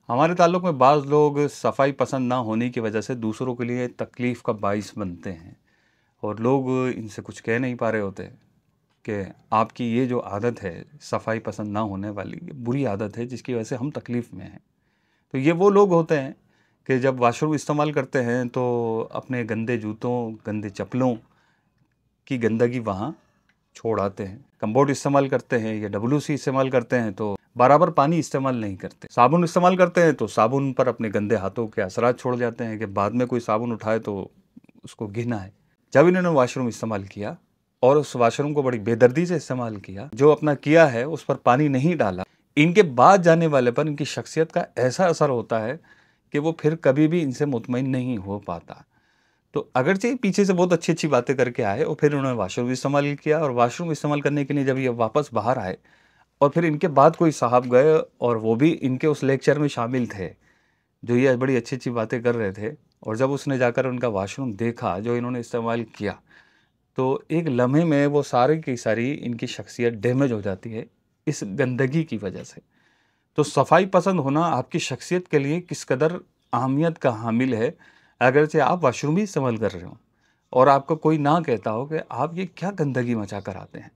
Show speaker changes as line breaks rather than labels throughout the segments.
हमारे ताल्लुक में बाज़ लोग सफाई पसंद ना होने की वजह से दूसरों के लिए तकलीफ़ का बाइस बनते हैं और लोग इनसे कुछ कह नहीं पा रहे होते कि आपकी ये जो आदत है सफाई पसंद ना होने वाली, ये बुरी आदत है जिसकी वजह से हम तकलीफ़ में हैं। तो ये वो लोग होते हैं कि जब वॉशरूम इस्तेमाल करते हैं तो अपने गंदे जूतों, गंदे चप्पलों की गंदगी वहाँ छोड़ आते हैं। कंबोर्ड इस्तेमाल करते हैं या डब्ल्यूसी इस्तेमाल करते हैं तो बराबर पानी इस्तेमाल नहीं करते। साबुन इस्तेमाल करते हैं तो साबुन पर अपने गंदे हाथों के असरात छोड़ जाते हैं कि बाद में कोई साबुन उठाए तो उसको घिना है। जब इन्होंने वॉशरूम इस्तेमाल किया और उस वॉशरूम को बड़ी बेदर्दी से इस्तेमाल किया, जो अपना किया है उस पर पानी नहीं डाला, इनके बाद जाने वाले पर इनकी शख्सियत का ऐसा असर होता है कि वो फिर कभी भी इनसे मुतमईन नहीं हो पाता। तो अगरचे पीछे से बहुत अच्छी-अच्छी बातें करके आए और फिर उन्होंने वॉशरूम इस्तेमाल किया और वॉशरूम इस्तेमाल करने के लिए जब ये वापस बाहर आए और फिर इनके बाद कोई साहब गए और वो भी इनके उस लेक्चर में शामिल थे, जो ये बड़ी अच्छी-अच्छी बातें कर रहे थे और जब उसने जाकर उनका वॉशरूम देखा, जो इन्होंने इस्तेमाल किया, तो एक लम्हे में वो सारी की सारी इनकी शख्सियत डैमेज हो जाती है, इस गंदगी की वजह से। तो सफाई पसंद होना आपकी शख्सियत के लिए किस कदर अहमियत का हामिल है, अगरचे आप वॉशरूम भी इस्तेमाल कर रहे हो और आपको कोई ना कहता हो कि आप ये क्या गंदगी मचा कर आते हैं।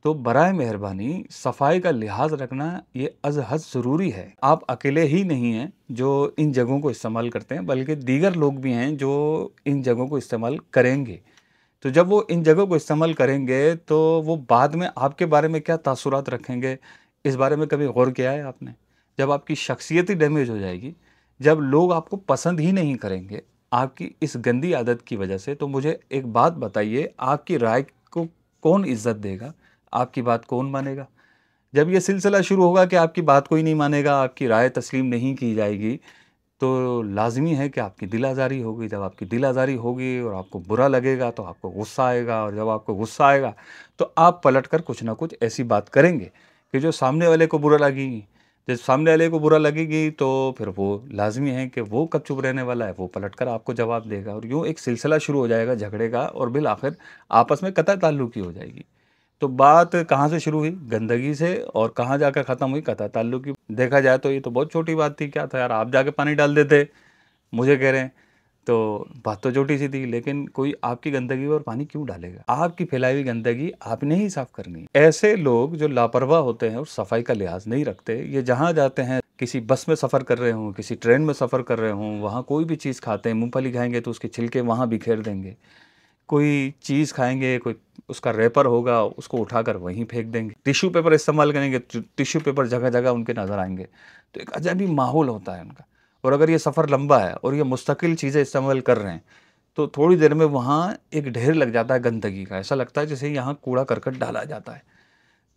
तो बराए मेहरबानी सफाई का लिहाज रखना ये अज़ हद ज़रूरी है। आप अकेले ही नहीं हैं जो इन जगहों को इस्तेमाल करते हैं, बल्कि दीगर लोग भी हैं जो इन जगहों को इस्तेमाल करेंगे। तो जब वो इन जगहों को इस्तेमाल करेंगे तो वो बाद में आपके बारे में क्या तासुरात रखेंगे, इस बारे में कभी गौर किया है आपने? जब आपकी शख्सियत ही डैमेज हो जाएगी, जब लोग आपको पसंद ही नहीं करेंगे आपकी इस गंदी आदत की वजह से, तो मुझे एक बात बताइए, आपकी राय को कौन इज़्ज़त देगा? आपकी बात कौन मानेगा? जब ये सिलसिला शुरू होगा कि आपकी बात कोई नहीं मानेगा, आपकी राय तस्लीम नहीं की जाएगी, तो लाज़मी है कि आपकी दिल आज़ारी होगी। जब आपकी दिल आज़ारी होगी और आपको बुरा लगेगा तो आपको गुस्सा आएगा और जब आपको गुस्सा आएगा तो आप पलटकर कुछ ना कुछ ऐसी बात करेंगे कि जो सामने वाले को बुरा लगेगी। जब सामने वाले को बुरा लगेगी तो फिर वो लाज़मी है कि वो कब चुप रहने वाला है, वो पलटकर आपको जवाब देगा और यूँ एक सिलसिला शुरू हो जाएगा झगड़े का और बिल आखिर आपस में कतई ताल्लुकी हो जाएगी। तो बात कहाँ से शुरू हुई? गंदगी से और कहाँ जाकर ख़त्म हुई? कतई ताल्लुकी। देखा जाए तो ये तो बहुत छोटी बात थी, क्या था यार, आप जाके पानी डाल देते, मुझे कह रहे हैं। तो बात तो छोटी सी थी, लेकिन कोई आपकी गंदगी पर पानी क्यों डालेगा? आपकी फैलाई हुई गंदगी आपने ही साफ़ करनी है। ऐसे लोग जो लापरवाह होते हैं और सफाई का लिहाज नहीं रखते, ये जहाँ जाते हैं, किसी बस में सफ़र कर रहे हों, किसी ट्रेन में सफ़र कर रहे हों, वहाँ कोई भी चीज़ खाते हैं, मूँगफली खाएँगे तो उसके छिलके वहाँ बिखेर देंगे। कोई चीज़ खाएँगे, कोई उसका रैपर होगा, उसको उठाकर वहीं फेंक देंगे। टिश्यू पेपर इस्तेमाल करेंगे, टिश्यू पेपर जगह-जगह उनके नज़र आएँगे। तो एक अजब ही माहौल होता है उनका। और अगर ये सफ़र लंबा है और ये मुस्तकिल चीज़ें इस्तेमाल कर रहे हैं, तो थोड़ी देर में वहाँ एक ढेर लग जाता है गंदगी का। ऐसा लगता है जैसे यहाँ कूड़ा-करकट डाला जाता है।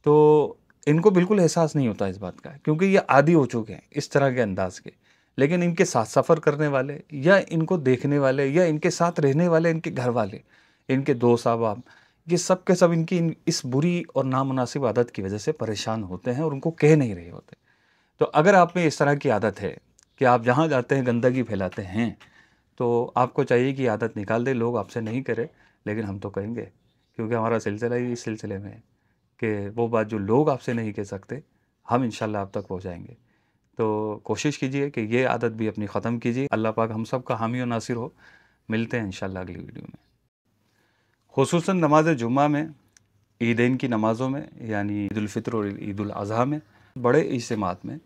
तो इनको बिल्कुल एहसास नहीं होता इस बात का, क्योंकि ये आदी हो चुके हैं इस तरह के अंदाज़ के। लेकिन इनके साथ सफ़र करने वाले या इनको देखने वाले या इनके साथ रहने वाले इनके घरवाले, इनके दोस्त अहबाब, ये सब के सब इनकी इस बुरी और नामुनासिब आदत की वजह से परेशान होते हैं और उनको कह नहीं रहे होते। तो अगर आप में इस तरह की आदत है कि आप जहाँ जाते हैं गंदगी फैलाते हैं, तो आपको चाहिए कि आदत निकाल दें। लोग आपसे नहीं करें, लेकिन हम तो कहेंगे, क्योंकि हमारा सिलसिला ही इस सिलसिले में है कि वो बात जो लोग आपसे नहीं कह सकते, हम इंशाल्लाह आप तक पहुँचाएँगे। तो कोशिश कीजिए कि ये आदत भी अपनी ख़त्म कीजिए। अल्लाह पाक हम सब का हामी और नासिर हो। मिलते हैं इंशाल्लाह अगली वीडियो में। खुसूसन नमाज़ जुम्मा में, ईदैन की नमाज़ों में, यानी ईद उल फ़ित्र और ईद उल अज़हा में, बड़े इज्तिमात में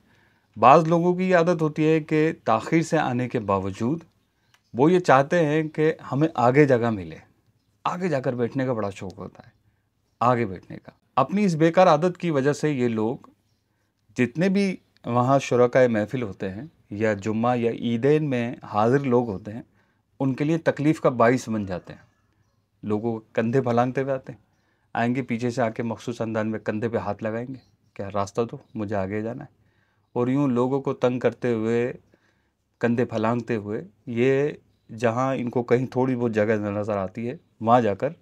बाज़ लोगों की ये आदत होती है कि ताख़ीर से आने के बावजूद वो ये चाहते हैं कि हमें आगे जगह मिले। आगे जाकर बैठने का बड़ा शौक़ होता है, आगे बैठने का। अपनी इस बेकार आदत की वजह से ये लोग जितने भी वहाँ शुरकाए महफ़िल होते हैं या जुम्मा या ईदैन में हाज़िर लोग होते हैं, उनके लिए तकलीफ़ का बाइस बन जाते हैं। लोगों को कंधे फलांगते हुए आते हैं, आएँगे पीछे से आके मख़सूस अंदाज़ में कंधे पे हाथ लगाएँगे, क्या रास्ता दो, मुझे आगे जाना है। और यूँ लोगों को तंग करते हुए, कंधे फलांगते हुए, ये जहाँ इनको कहीं थोड़ी बहुत जगह नज़र आती है, वहाँ जाकर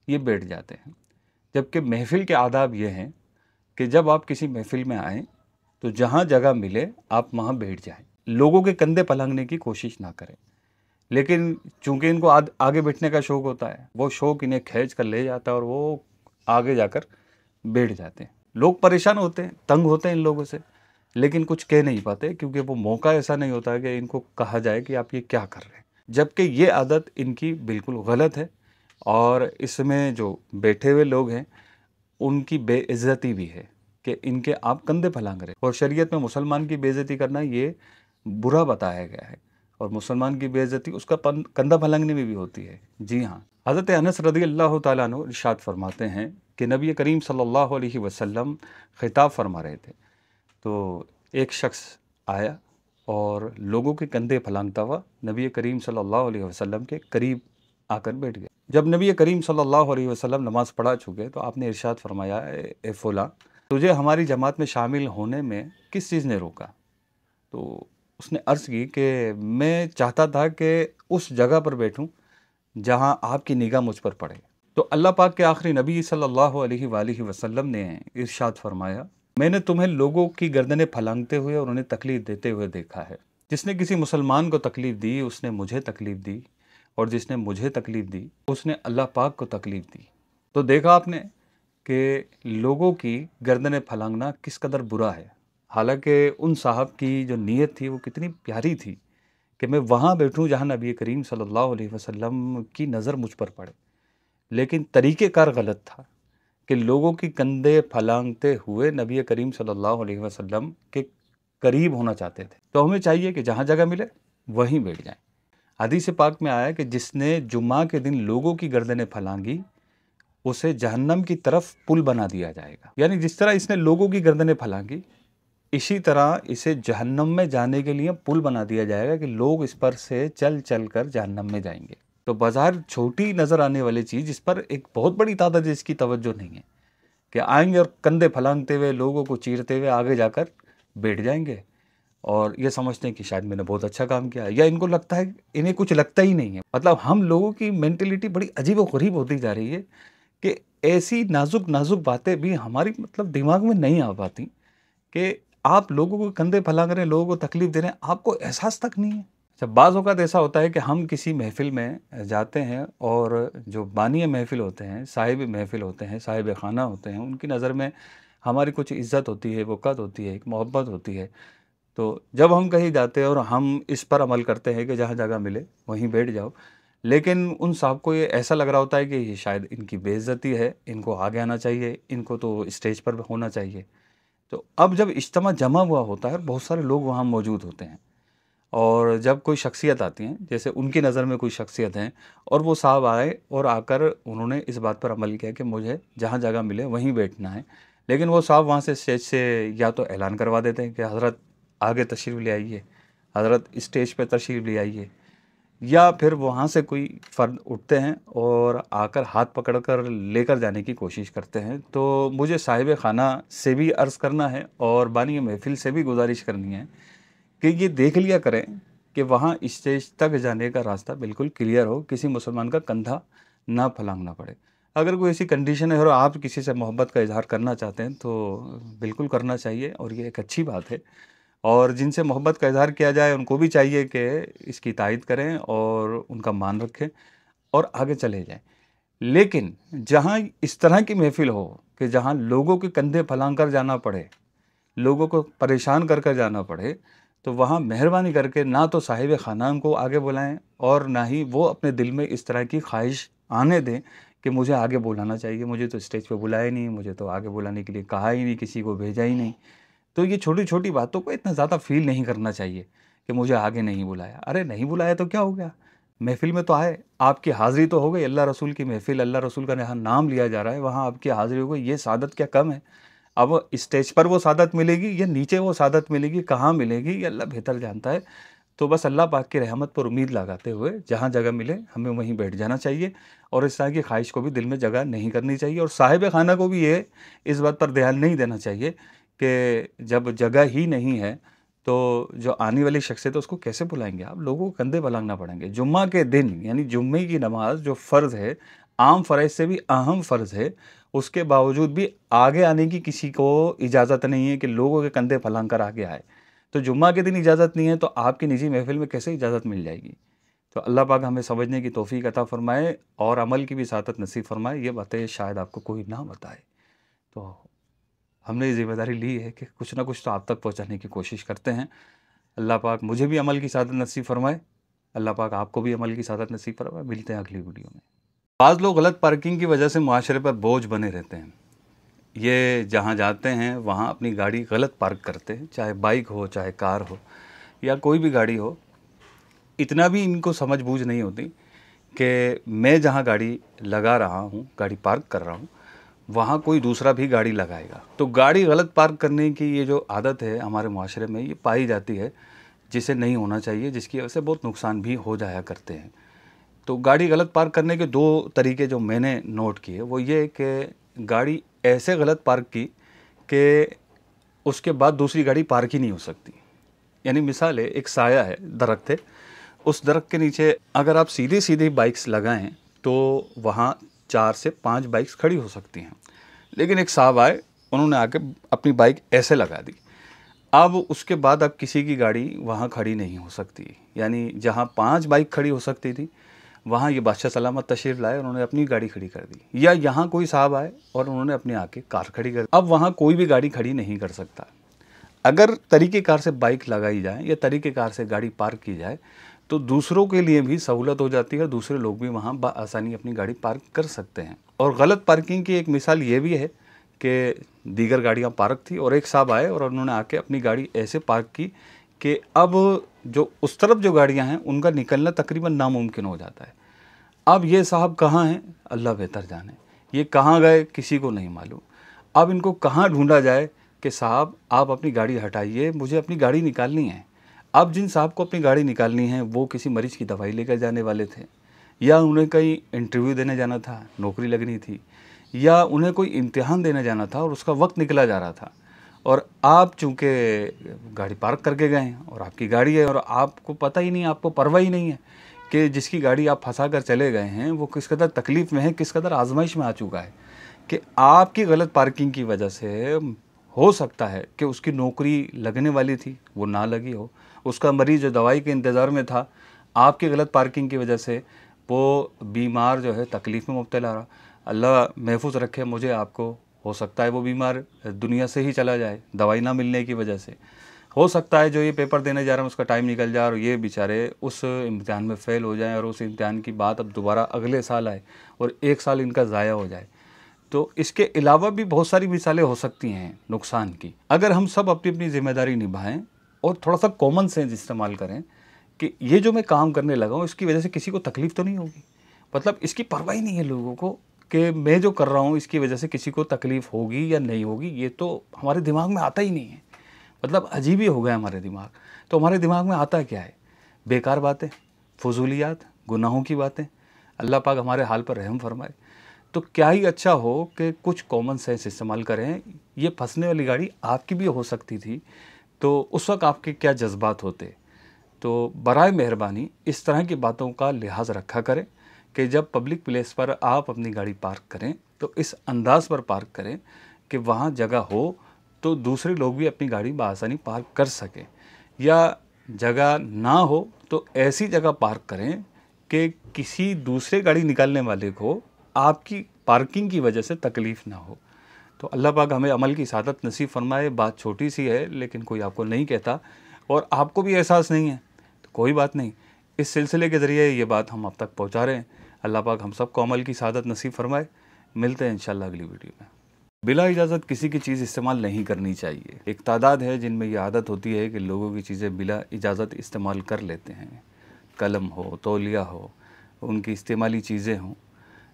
ये बैठ जाते हैं। जबकि महफ़िल के आदाब ये हैं कि जब आप किसी महफ़िल में आएँ, तो जहाँ जगह मिले आप वहाँ बैठ जाएँ। लोगों के कंधे पलंगने की कोशिश ना करें। लेकिन चूँकि इनको आगे बैठने का शौक़ होता है, वो शौक़ इन्हें खींच कर ले जाता है और वो आगे जाकर बैठ जाते हैं। लोग परेशान होते हैं, तंग होते हैं इन लोगों से। लेकिन कुछ कह नहीं पाते क्योंकि वो मौका ऐसा नहीं होता कि इनको कहा जाए कि आप ये क्या कर रहे हैं। जबकि ये आदत इनकी बिल्कुल गलत है और इसमें जो बैठे हुए लोग हैं उनकी बेइज्जती भी है कि इनके आप कंधे फैलांग रहे। और शरीयत में मुसलमान की बेइज्जती करना ये बुरा बताया गया है और मुसलमान की बेइज्जती उसका कंधा फैलांगने में भी होती है। जी हाँ, हज़रत अनस रज़ी अल्लाह ताला अन्हु इरशाद फरमाते हैं कि नबी करीम सल्लल्लाहु अलैहि वसल्लम खिताब फरमा रहे थे, तो एक शख्स आया और लोगों के कंधे फलांगता हुआ नबी करीम सल्लल्लाहु अलैहि वसल्लम के करीब आकर बैठ गया। जब नबी करीम सल्लल्लाहु अलैहि वसल्लम नमाज़ पढ़ा चुके तो आपने इरशाद फरमाया, ए फुला, तुझे हमारी जमात में शामिल होने में किस चीज़ ने रोका? तो उसने अर्ज़ की कि मैं चाहता था कि उस जगह पर बैठूं जहां आपकी निगाह मुझ पर पड़े। तो अल्लाह पाक के आखिरी नबी सल्लल्लाहु अलैहि वसल्लम ने इरशाद फरमाया, मैंने तुम्हें लोगों की गर्दनें फलांगते हुए और उन्हें तकलीफ़ देते हुए देखा है। जिसने किसी मुसलमान को तकलीफ़ दी उसने मुझे तकलीफ़ दी और जिसने मुझे तकलीफ़ दी उसने अल्लाह पाक को तकलीफ़ दी। तो देखा आपने कि लोगों की गर्दनें फलांगना किस कदर बुरा है। हालांकि उन साहब की जो नीयत थी वो कितनी प्यारी थी कि मैं वहाँ बैठूँ जहाँ नबी करीम सल्लल्लाहु अलैहि वसल्लम की नज़र मुझ पर पड़े, लेकिन तरीक़ेकार गलत था कि लोगों की कंधे फलांगते हुए नबी करीम सल्लल्लाहु अलैहि वसल्लम के करीब होना चाहते थे। तो हमें चाहिए कि जहाँ जगह मिले वहीं बैठ जाएं। हदीस पाक में आया कि जिसने जुम्मा के दिन लोगों की गर्दनें फलांगी उसे जहन्नम की तरफ पुल बना दिया जाएगा। यानी जिस तरह इसने लोगों की गर्दनें फलांगी इसी तरह इसे जहन्नम में जाने के लिए पुल बना दिया जाएगा कि लोग इस पर से चल चल कर जहन्नम में जाएंगे। तो बाजार छोटी नज़र आने वाली चीज़ इस पर एक बहुत बड़ी तादाद जिसकी तवज्जो नहीं है कि आएंगे और कंधे फलांगते हुए लोगों को चीरते हुए आगे जाकर बैठ जाएंगे और ये समझते हैं कि शायद मैंने बहुत अच्छा काम किया, या इनको लगता है, इन्हें कुछ लगता ही नहीं है। मतलब हम लोगों की मेंटेलिटी बड़ी अजीब और गरीब होती जा रही है कि ऐसी नाजुक नाजुक बातें भी हमारी मतलब दिमाग में नहीं आ पाती कि आप लोगों को कंधे फैला रहे हैं, लोगों को तकलीफ दे रहे हैं, आपको एहसास तक नहीं है। जब बाज़ औक़ात ऐसा होता है कि हम किसी महफ़िल में जाते हैं और जो बानी महफ़िल होते हैं, साहिब महफ़िल होते हैं, साहिब ख़ाना होते हैं, उनकी नज़र में हमारी कुछ इज़्ज़त होती है, वक़्त होती है, एक मोहब्बत होती है। तो जब हम कहीं जाते हैं और हम इस पर अमल करते हैं कि जहाँ जगह मिले वहीं बैठ जाओ, लेकिन उन साहब को ये ऐसा लग रहा होता है कि ये शायद इनकी बेइज्जती है, इनको आगे आना चाहिए, इनको तो स्टेज पर होना चाहिए। तो अब जब इज्तिमा जमा हुआ होता है, बहुत सारे लोग वहाँ मौजूद होते हैं और जब कोई शख्सियत आती हैं, जैसे उनकी नज़र में कोई शख्सियत हैं और वो साहब आए और आकर उन्होंने इस बात पर अमल किया कि मुझे जहाँ जगह मिले वहीं बैठना है, लेकिन वो साहब वहाँ से स्टेज से या तो ऐलान करवा देते हैं कि हज़रत आगे तशरीफ़ ले आइए, हज़रत स्टेज पे तशरीफ़ ले आइए, या फिर वहाँ से कोई फ़र्द उठते हैं और आकर हाथ पकड़कर लेकर जाने की कोशिश करते हैं। तो मुझे साहिब ख़ाना से भी अर्ज़ करना है और बानी महफ़िल से भी गुज़ारिश करनी है कि ये देख लिया करें कि वहाँ स्टेज तक जाने का रास्ता बिल्कुल क्लियर हो, किसी मुसलमान का कंधा ना फलांगना पड़े। अगर कोई ऐसी कंडीशन है और आप किसी से मोहब्बत का इज़हार करना चाहते हैं तो बिल्कुल करना चाहिए और ये एक अच्छी बात है। और जिनसे मोहब्बत का इज़हार किया जाए उनको भी चाहिए कि इसकी तायद करें और उनका मान रखें और आगे चले जाएँ। लेकिन जहाँ इस तरह की महफ़िल हो कि जहाँ लोगों के कंधे फलांग कर जाना पड़े, लोगों को परेशान कर जाना पड़े, तो वहाँ मेहरबानी करके ना तो साहिब ख़ाना को आगे बुलाएँ और ना ही वो अपने दिल में इस तरह की ख्वाहिश आने दें कि मुझे आगे बुलाना चाहिए, मुझे तो स्टेज पे बुलाया ही नहीं, मुझे तो आगे बुलाने के लिए कहा ही नहीं, किसी को भेजा ही नहीं। तो ये छोटी-छोटी बातों को इतना ज़्यादा फ़ील नहीं करना चाहिए कि मुझे आगे नहीं बुलाया। अरे नहीं बुलाया तो क्या हो गया? महफ़िल में तो आए, आपकी हाज़िरी तो हो गई, अल्लाह रसूल की महफ़िल, अल्लाह रसूल का जहाँ नाम लिया जा रहा है, वहाँ आपकी हाज़िरी हो गई, ये सादत क्या कम है? अब स्टेज पर वो सादत मिलेगी या नीचे वो सादत मिलेगी, कहाँ मिलेगी ये अल्लाह बेहतर जानता है। तो बस अल्लाह पाक की रहमत पर उम्मीद लगाते हुए जहाँ जगह मिले हमें वहीं बैठ जाना चाहिए और इस तरह की ख्वाहिश को भी दिल में जगह नहीं करनी चाहिए और साहिब ख़ाना को भी ये इस बात पर ध्यान नहीं देना चाहिए कि जब जगह ही नहीं है तो जो आने वाली शख्सियत है उसको कैसे बुलाएंगे आप, लोगों को कंधे फलांगना पड़ेंगे। जुम्मा के दिन यानी जुम्मे की नमाज जो फ़र्ज़ है, आम फ़र्ज़ से भी अहम फ़र्ज़ है, उसके बावजूद भी आगे आने की किसी को इजाज़त नहीं है कि लोगों के कंधे फलांग कर आगे आए। तो जुम्मा के दिन इजाज़त नहीं है तो आपकी निजी महफ़िल में कैसे इजाज़त मिल जाएगी? तो अल्लाह पाक हमें समझने की तौफ़ीक अता फ़रमाए और अमल की भी सादत नसीब फ़रमाए। ये बातें शायद आपको कोई ना बताए। तो हमने ये ज़िम्मेदारी ली है कि कुछ ना कुछ तो आप तक पहुँचाने की कोशिश करते हैं। अल्लाह पाक मुझे भी अमल की सादत नसीब फरमाए, अल्लाह पाक आपको भी अमल की सादत नसीब फरमाए। मिलते हैं अगली वीडियो में। बाज़ लोग गलत पार्किंग की वजह से मुआशरे पर बोझ बने रहते हैं। ये जहाँ जाते हैं वहाँ अपनी गाड़ी गलत पार्क करते हैं, चाहे बाइक हो, चाहे कार हो या कोई भी गाड़ी हो। इतना भी इनको समझ बूझ नहीं होती कि मैं जहाँ गाड़ी लगा रहा हूँ, गाड़ी पार्क कर रहा हूँ, वहाँ कोई दूसरा भी गाड़ी लगाएगा। तो गाड़ी गलत पार्क करने की ये जो आदत है हमारे मुआशरे में, ये पाई जाती है, जिसे नहीं होना चाहिए, जिसकी वजह से बहुत नुकसान भी हो जाया करते हैं। तो गाड़ी गलत पार्क करने के 2 तरीके जो मैंने नोट किए वो ये कि गाड़ी ऐसे गलत पार्क की कि उसके बाद दूसरी गाड़ी पार्क ही नहीं हो सकती। यानी मिसाल है, एक साया है, दरख्त है, उस दरख्त के नीचे अगर आप सीधी-सीधी बाइक्स लगाएं तो वहाँ 4 से 5 बाइक्स खड़ी हो सकती हैं। लेकिन एक साहब आए, उन्होंने आके अपनी बाइक ऐसे लगा दी। अब उसके बाद अब किसी की गाड़ी वहाँ खड़ी नहीं हो सकती। यानी जहाँ 5 बाइक खड़ी हो सकती थी, वहाँ ये बादशाह सलामत तशरीफ़ लाए, उन्होंने अपनी गाड़ी खड़ी कर दी। या यहाँ कोई साहब आए और उन्होंने अपने आके कार खड़ी कर दी। अब वहाँ कोई भी गाड़ी खड़ी नहीं कर सकता। अगर तरीक़ेकार से बाइक लगाई जाए या तरीक़ेकार से गाड़ी पार्क की जाए तो दूसरों के लिए भी सहूलत हो जाती है, दूसरे लोग भी वहाँ बआसानी अपनी गाड़ी पार्क कर सकते हैं। और गलत पार्किंग की एक मिसाल ये भी है कि दीगर गाड़ियाँ पार्क थी और एक साहब आए और उन्होंने आके अपनी गाड़ी ऐसे पार्क की कि अब जो उस तरफ जो गाड़ियाँ हैं उनका निकलना तकरीबन नामुमकिन हो जाता है। अब ये साहब कहाँ हैं, अल्लाह बेहतर जाने। ये कहाँ गए किसी को नहीं मालूम। अब इनको कहाँ ढूंढा जाए कि साहब आप अपनी गाड़ी हटाइए, मुझे अपनी गाड़ी निकालनी है। अब जिन साहब को अपनी गाड़ी निकालनी है वो किसी मरीज़ की दवाई लेकर जाने वाले थे, या उन्हें कहीं इंटरव्यू देने जाना था, नौकरी लगनी थी, या उन्हें कोई इम्तिहान देने जाना था और उसका वक्त निकला जा रहा था, और आप चूँकि गाड़ी पार्क करके गए हैं और आपकी गाड़ी है और आपको पता ही नहीं, आपको परवाह ही नहीं है कि जिसकी गाड़ी आप फंसा कर चले गए हैं वो किस कदर तकलीफ़ में है, किस कदर आजमाइश में आ चुका है कि आपकी गलत पार्किंग की वजह से हो सकता है कि उसकी नौकरी लगने वाली थी, वो ना लगी हो। उसका मरीज़ जो दवाई के इंतज़ार में था, आपकी गलत पार्किंग की वजह से वो बीमार जो है तकलीफ़ में मुब्तला रहा। अल्लाह महफूज रखे मुझे आपको। हो सकता है वो बीमार दुनिया से ही चला जाए दवाई ना मिलने की वजह से। हो सकता है जो ये पेपर देने जा रहे हैं उसका टाइम निकल जाए और ये बेचारे उस इम्तिहान में फ़ेल हो जाएं और उस इम्तिहान की बात अब दोबारा अगले साल आए और 1 साल इनका ज़ाया हो जाए। तो इसके अलावा भी बहुत सारी मिसालें हो सकती हैं नुकसान की। अगर हम सब अपनी अपनी ज़िम्मेदारी निभाएं और थोड़ा सा कॉमन सेंस इस्तेमाल करें कि ये जो मैं काम करने लगा हूँ इसकी वजह से किसी को तकलीफ़ तो नहीं होगी। मतलब इसकी परवाह ही नहीं है लोगों को कि मैं जो कर रहा हूँ इसकी वजह से किसी को तकलीफ़ होगी या नहीं होगी, ये तो हमारे दिमाग में आता ही नहीं है। मतलब अजीब ही हो गया हमारे दिमाग। तो हमारे दिमाग में आता क्या है? बेकार बातें, फजूलियात, गुनाहों की बातें। अल्लाह पाक हमारे हाल पर रहम फरमाए। तो क्या ही अच्छा हो कि कुछ कॉमन सेंस इस्तेमाल करें। ये फंसने वाली गाड़ी आपकी भी हो सकती थी, तो उस वक्त आपके क्या जज्बात होते। तो बराए मेहरबानी इस तरह की बातों का लिहाज रखा करें कि जब पब्लिक प्लेस पर आप अपनी गाड़ी पार्क करें तो इस अंदाज़ पर पार्क करें कि वहाँ जगह हो तो दूसरे लोग भी अपनी गाड़ी बआसानी पार्क कर सकें, या जगह ना हो तो ऐसी जगह पार्क करें कि किसी दूसरे गाड़ी निकालने वाले को आपकी पार्किंग की वजह से तकलीफ़ ना हो। तो अल्लाह पाक हमें अमल की सादत नसीब फरमाए। बात छोटी सी है लेकिन कोई आपको नहीं कहता और आपको भी एहसास नहीं है तो कोई बात नहीं, इस सिलसिले के ज़रिए ये बात हम आप तक पहुँचा रहे हैं। अल्लाह पाक हम सबको अमल की सादत नसीब फरमाए। मिलते हैं इंशाल्लाह अगली वीडियो में। बिला इजाज़त किसी की चीज़ इस्तेमाल नहीं करनी चाहिए। एक तादाद है जिनमें ये आदत होती है कि लोगों की चीज़ें बिला इजाज़त इस्तेमाल कर लेते हैं। कलम हो, तौलिया हो, उनकी इस्तेमाली चीज़ें हों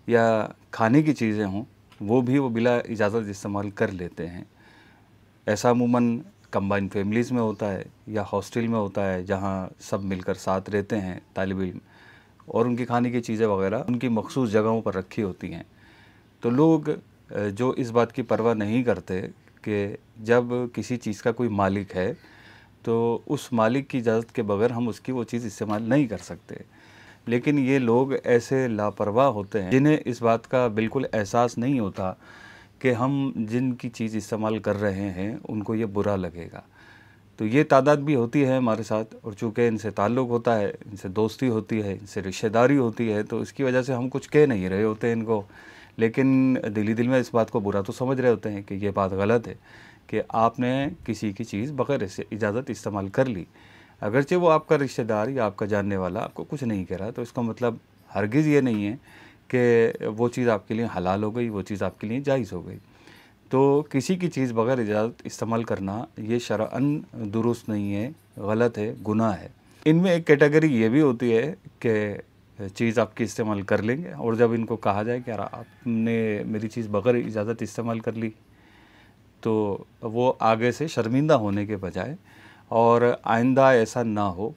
या खाने की चीज़ें हों, वो बिला इजाज़त इस्तेमाल कर लेते हैं। ऐसा अमूमन कंबाइन फैमिलीज़ में होता है या हॉस्टल में होता है जहाँ सब मिलकर साथ रहते हैं तालिब इल्म, और उनकी खाने की चीज़ें वगैरह उनकी मखसूस जगहों पर रखी होती हैं। तो लोग जो इस बात की परवाह नहीं करते कि जब किसी चीज़ का कोई मालिक है तो उस मालिक की इजाज़त के बगैर हम उसकी वो चीज़ इस्तेमाल नहीं कर सकते। लेकिन ये लोग ऐसे लापरवाह होते हैं जिन्हें इस बात का बिल्कुल एहसास नहीं होता कि हम जिनकी चीज़ इस्तेमाल कर रहे हैं उनको ये बुरा लगेगा। तो ये तादाद भी होती है हमारे साथ, और चूँकि इनसे ताल्लुक़ होता है, इनसे दोस्ती होती है, इनसे रिश्तेदारी होती है, तो इसकी वजह से हम कुछ कह नहीं रहे होते इनको, लेकिन दिली दिल में इस बात को बुरा तो समझ रहे होते हैं कि ये बात गलत है कि आपने किसी की चीज़ बग़ैर इजाज़त इस्तेमाल कर ली। अगरचे वो आपका रिश्तेदार या आपका जानने वाला आपको कुछ नहीं कह रहा, तो इसका मतलब हरगिज़ ये नहीं है कि वो चीज़ आपके लिए हलाल हो गई, वो चीज़ आपके लिए जायज़ हो गई। तो किसी की चीज़ बग़ैर इजाज़त इस्तेमाल करना ये शरअन दुरुस्त नहीं है, गलत है, गुनाह है। इनमें एक कैटेगरी ये भी होती है कि चीज़ आपकी इस्तेमाल कर लेंगे और जब इनको कहा जाए कि यार आपने मेरी चीज़ बग़ैर इजाज़त इस्तेमाल कर ली, तो वो आगे से शर्मिंदा होने के बजाय और आइंदा ऐसा ना हो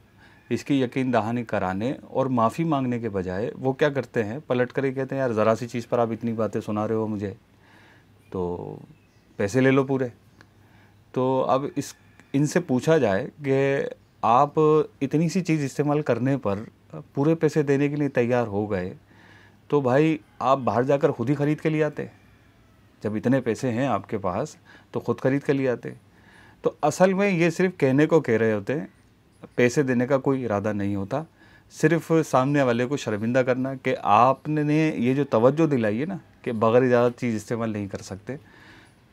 इसकी यकीन दहानी कराने और माफ़ी मांगने के बजाय वो क्या करते हैं, पलट कर ही कहते हैं यार ज़रा सी चीज़ पर आप इतनी बातें सुना रहे हो मुझे, तो पैसे ले लो पूरे। तो अब इनसे पूछा जाए कि आप इतनी सी चीज़ इस्तेमाल करने पर पूरे पैसे देने के लिए तैयार हो गए, तो भाई आप बाहर जाकर खुद ही ख़रीद के लिए आते। जब इतने पैसे हैं आपके पास तो खुद ख़रीद के लिए आते। तो असल में ये सिर्फ कहने को कह रहे होते हैं, पैसे देने का कोई इरादा नहीं होता, सिर्फ सामने वाले को शर्मिंदा करना कि आपने ये जो तवज्जो दिलाई है ना कि बग़ैर इजाज़त चीज़ इस्तेमाल नहीं कर सकते,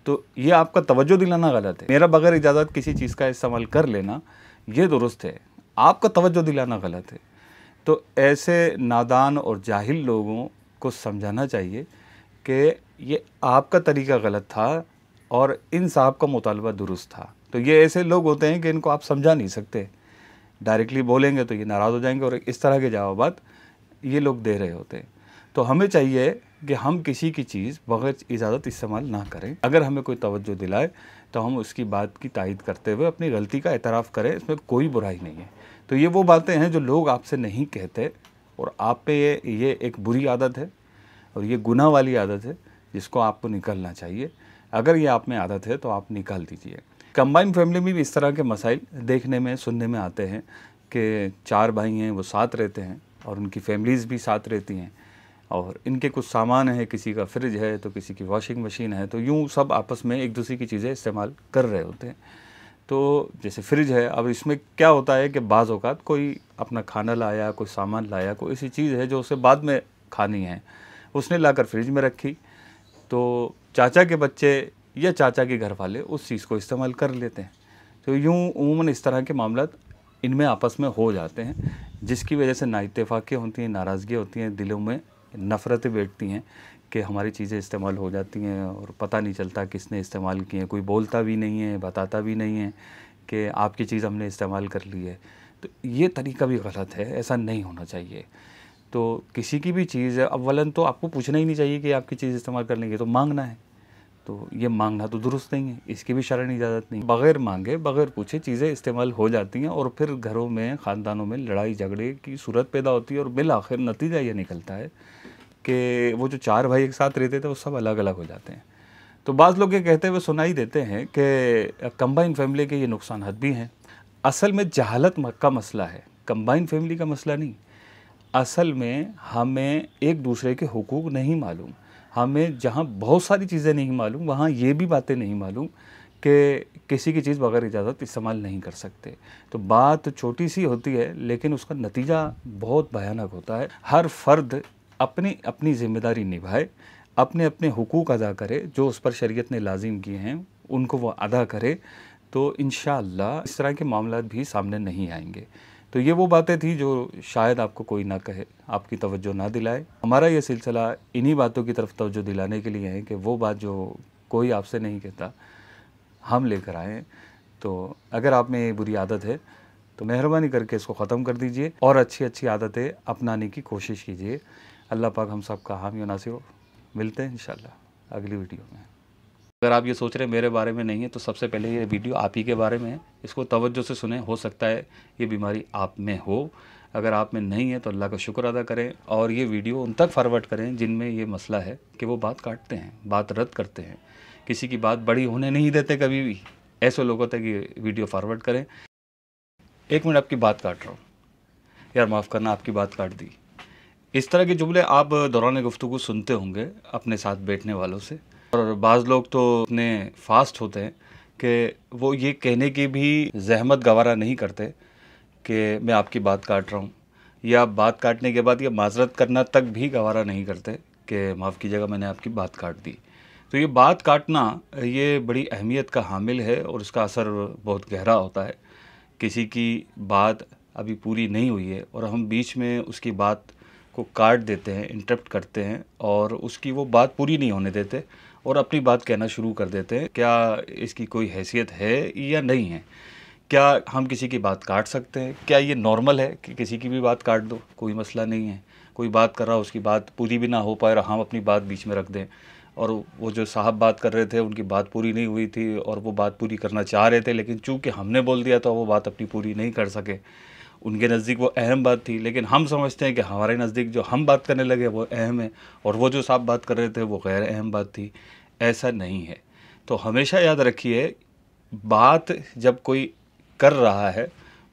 तो ये आपका तवज्जो दिलाना गलत है। मेरा बग़ैर इजाज़त किसी चीज़ का इस्तेमाल कर लेना ये दुरुस्त है, आपका तवज्जो दिलाना गलत है। तो ऐसे नादान और जाहिल लोगों को समझाना चाहिए कि ये आपका तरीका गलत था और इंसाफ का मुतालबा दुरुस्त था। तो ये ऐसे लोग होते हैं कि इनको आप समझा नहीं सकते, डायरेक्टली बोलेंगे तो ये नाराज़ हो जाएंगे और इस तरह के जवाबात ये लोग दे रहे होते हैं। तो हमें चाहिए कि हम किसी की चीज़ बग़ैर इजाज़त इस्तेमाल ना करें। अगर हमें कोई तवज्जो दिलाए तो हम उसकी बात की तायीद करते हुए अपनी गलती का एतराफ़ करें, इसमें कोई बुराई नहीं है। तो ये वो बातें हैं जो लोग आपसे नहीं कहते और आप पे ये एक बुरी आदत है और ये गुनाह वाली आदत है जिसको आपको निकालना चाहिए। अगर ये आप में आदत है तो आप निकाल दीजिए। कंबाइन फैमिली में भी इस तरह के मसाइल देखने में सुनने में आते हैं कि 4 भाई हैं, वो साथ रहते हैं और उनकी फैमिलीज़ भी साथ रहती हैं और इनके कुछ सामान है, किसी का फ्रिज है तो किसी की वॉशिंग मशीन है, तो यूँ सब आपस में एक दूसरे की चीज़ें इस्तेमाल कर रहे होते हैं। तो जैसे फ्रिज है, अब इसमें क्या होता है कि बाज़ औक़ात कोई अपना खाना लाया, कोई सामान लाया, कोई ऐसी चीज़ है जो उसे बाद में खानी है, उसने लाकर फ्रिज में रखी, तो चाचा के बच्चे या चाचा के घर वाले उस चीज़ को इस्तेमाल कर लेते हैं। तो यूँ उमूमन इस तरह के मामलात इनमें आपस में हो जाते हैं, जिसकी वजह से नाइत्तेफ़ाक़ियाँ होती हैं, नाराज़गियाँ होती हैं, दिलों में नफ़रतें बैठती हैं कि हमारी चीज़ें इस्तेमाल हो जाती हैं और पता नहीं चलता किसने इस्तेमाल की है, कोई बोलता भी नहीं है, बताता भी नहीं है कि आपकी चीज़ हमने इस्तेमाल कर ली है। तो ये तरीका भी गलत है, ऐसा नहीं होना चाहिए। तो किसी की भी चीज़ अव्वलन तो आपको पूछना ही नहीं चाहिए कि आपकी चीज़ इस्तेमाल कर लेंगे, तो मांगना है, तो ये मांगना तो दुरुस्त नहीं है, इसकी भी शरअन इजाज़त नहीं। बग़ैर मांगे बग़ैर पूछे चीज़ें इस्तेमाल हो जाती हैं और फिर घरों में, ख़ानदानों में लड़ाई झगड़े की सूरत पैदा होती है और बिल आखिर नतीजा ये निकलता है कि वो जो 4 भाई एक साथ रहते थे वो सब अलग अलग हो जाते हैं। तो बाज़ लोग ये कहते हुए सुनाई देते हैं कि कंबाइन फैमिली के ये नुकसानात भी हैं। असल में जहालत का मसला है, कंबाइन फैमिली का मसला नहीं। असल में हमें एक दूसरे के हुकूक नहीं मालूम, हमें जहाँ बहुत सारी चीज़ें नहीं मालूम वहाँ ये भी बातें नहीं मालूम कि किसी की चीज़ बग़ैर इजाज़त इस्तेमाल नहीं कर सकते। तो बात छोटी सी होती है लेकिन उसका नतीजा बहुत भयानक होता है। हर फ़र्द अपनी अपनी ज़िम्मेदारी निभाए, अपने अपने हुकूक अदा करे, जो उस पर शरीयत ने लाजिम किए हैं उनको वो अदा करे, तो इंशाअल्लाह इस तरह के मामलात भी सामने नहीं आएंगे। तो ये वो बातें थी जो शायद आपको कोई ना कहे, आपकी तवज्जो ना दिलाए। हमारा ये सिलसिला इन्हीं बातों की तरफ तवज्जो दिलाने के लिए है कि वो बात जो कोई आपसे नहीं कहता हम लेकर आएँ। तो अगर आप में ये बुरी आदत है तो मेहरबानी करके इसको ख़त्म कर दीजिए और अच्छी अच्छी आदतें अपनाने की कोशिश कीजिए। अल्लाह पाक हम सब का हामी व नासिर हो। मिलते हैं इंशाअल्लाह अगली वीडियो में। अगर आप ये सोच रहे हैं मेरे बारे में नहीं है तो सबसे पहले ये वीडियो आप ही के बारे में है, इसको तवज्जो से सुने। हो सकता है ये बीमारी आप में हो, अगर आप में नहीं है तो अल्लाह का शुक्र अदा करें और ये वीडियो उन तक फॉरवर्ड करें जिनमें ये मसला है कि वो बात काटते हैं, बात रद्द करते हैं, किसी की बात बड़ी होने नहीं देते कभी भी। ऐसे लोगों तक ये वीडियो फॉरवर्ड करें। 1 मिनट आपकी बात काट रहा हूँ, यार माफ़ करना आपकी बात काट दी। इस तरह के जुमले आप दौरान गुफ्तगू सुनते होंगे अपने साथ बैठने वालों से। और बाज़ लोग तो इतने फास्ट होते हैं कि वो ये कहने की भी ज़हमत गवारा नहीं करते कि मैं आपकी बात काट रहा हूँ, या बात काटने के बाद ये माज़रत करना तक भी गवारा नहीं करते कि माफ़ कीजिएगा मैंने आपकी बात काट दी। तो ये बात काटना ये बड़ी अहमियत का हामिल है और इसका असर बहुत गहरा होता है। किसी की बात अभी पूरी नहीं हुई है और हम बीच में उसकी बात को काट देते हैं, इंटरप्ट करते हैं और उसकी वो बात पूरी नहीं होने देते और अपनी बात कहना शुरू कर देते हैं। क्या इसकी कोई हैसियत है या नहीं है? क्या हम किसी की बात काट सकते हैं? क्या ये नॉर्मल है कि किसी की भी बात काट दो, कोई मसला नहीं है? कोई बात कर रहा हो, उसकी बात पूरी भी ना हो पाए और हम अपनी बात बीच में रख दें, और वो जो साहब बात कर रहे थे उनकी बात पूरी नहीं हुई थी और वो बात पूरी करना चाह रहे थे, लेकिन चूंकि हमने बोल दिया तो वो बात अपनी पूरी नहीं कर सके। उनके नज़दीक वो अहम बात थी, लेकिन हम समझते हैं कि हमारे नज़दीक जो हम बात करने लगे वो अहम है और वो जो साहब बात कर रहे थे वो गैर अहम बात थी। ऐसा नहीं है। तो हमेशा याद रखिए, बात जब कोई कर रहा है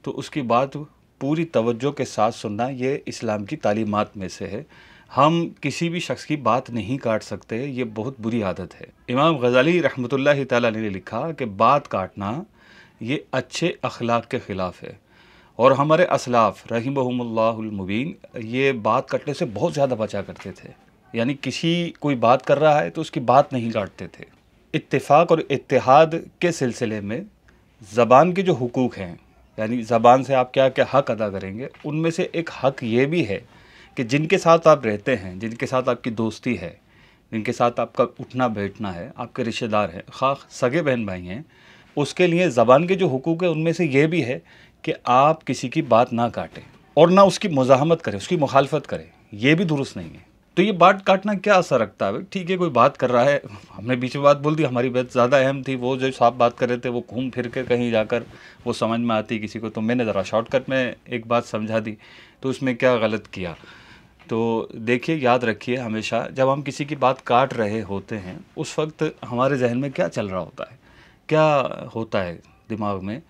तो उसकी बात पूरी तवज्जो के साथ सुनना, ये इस्लाम की तालीमात में से है। हम किसी भी शख्स की बात नहीं काट सकते, ये बहुत बुरी आदत है। इमाम गज़ाली रहमतुल्लाहि तआला अलैहि ने लिखा कि बात काटना ये अच्छे अखलाक के ख़िलाफ़ है और हमारे असलाफ़ रहिमहुमुल्लाहुल मुबीन ये बात काटने से बहुत ज़्यादा बचा करते थे। यानी किसी कोई बात कर रहा है तो उसकी बात नहीं काटते थे। इत्तेफाक और इत्तेहाद के सिलसिले में ज़बान के जो हुकूक हैं, यानी ज़बान से आप क्या क्या हक़ अदा करेंगे, उनमें से एक हक़ ये भी है कि जिनके साथ आप रहते हैं, जिनके साथ आपकी दोस्ती है, जिनके साथ आपका उठना बैठना है, आपके रिश्तेदार हैं, ख़ास सगे बहन भाई हैं, उसके लिए ज़बान के जो हुकूक है उनमें से ये भी है कि आप किसी की बात ना काटें और ना उसकी मुज़ाहमत करें, उसकी मुखालफत करें। ये भी दुरुस्त नहीं है। तो ये बात काटना क्या असर रखता है? ठीक है, कोई बात कर रहा है, हमने बीच में बात बोल दी, हमारी बात ज़्यादा अहम थी, वो जो साहब बात कर रहे थे वो घूम फिर के कहीं जाकर वो समझ में आती किसी को, तो मैंने ज़रा शॉर्टकट में एक बात समझा दी, तो उसमें क्या गलत किया? तो देखिए, याद रखिए हमेशा जब हम किसी की बात काट रहे होते हैं उस वक्त हमारे जहन में क्या चल रहा होता है, क्या होता है दिमाग में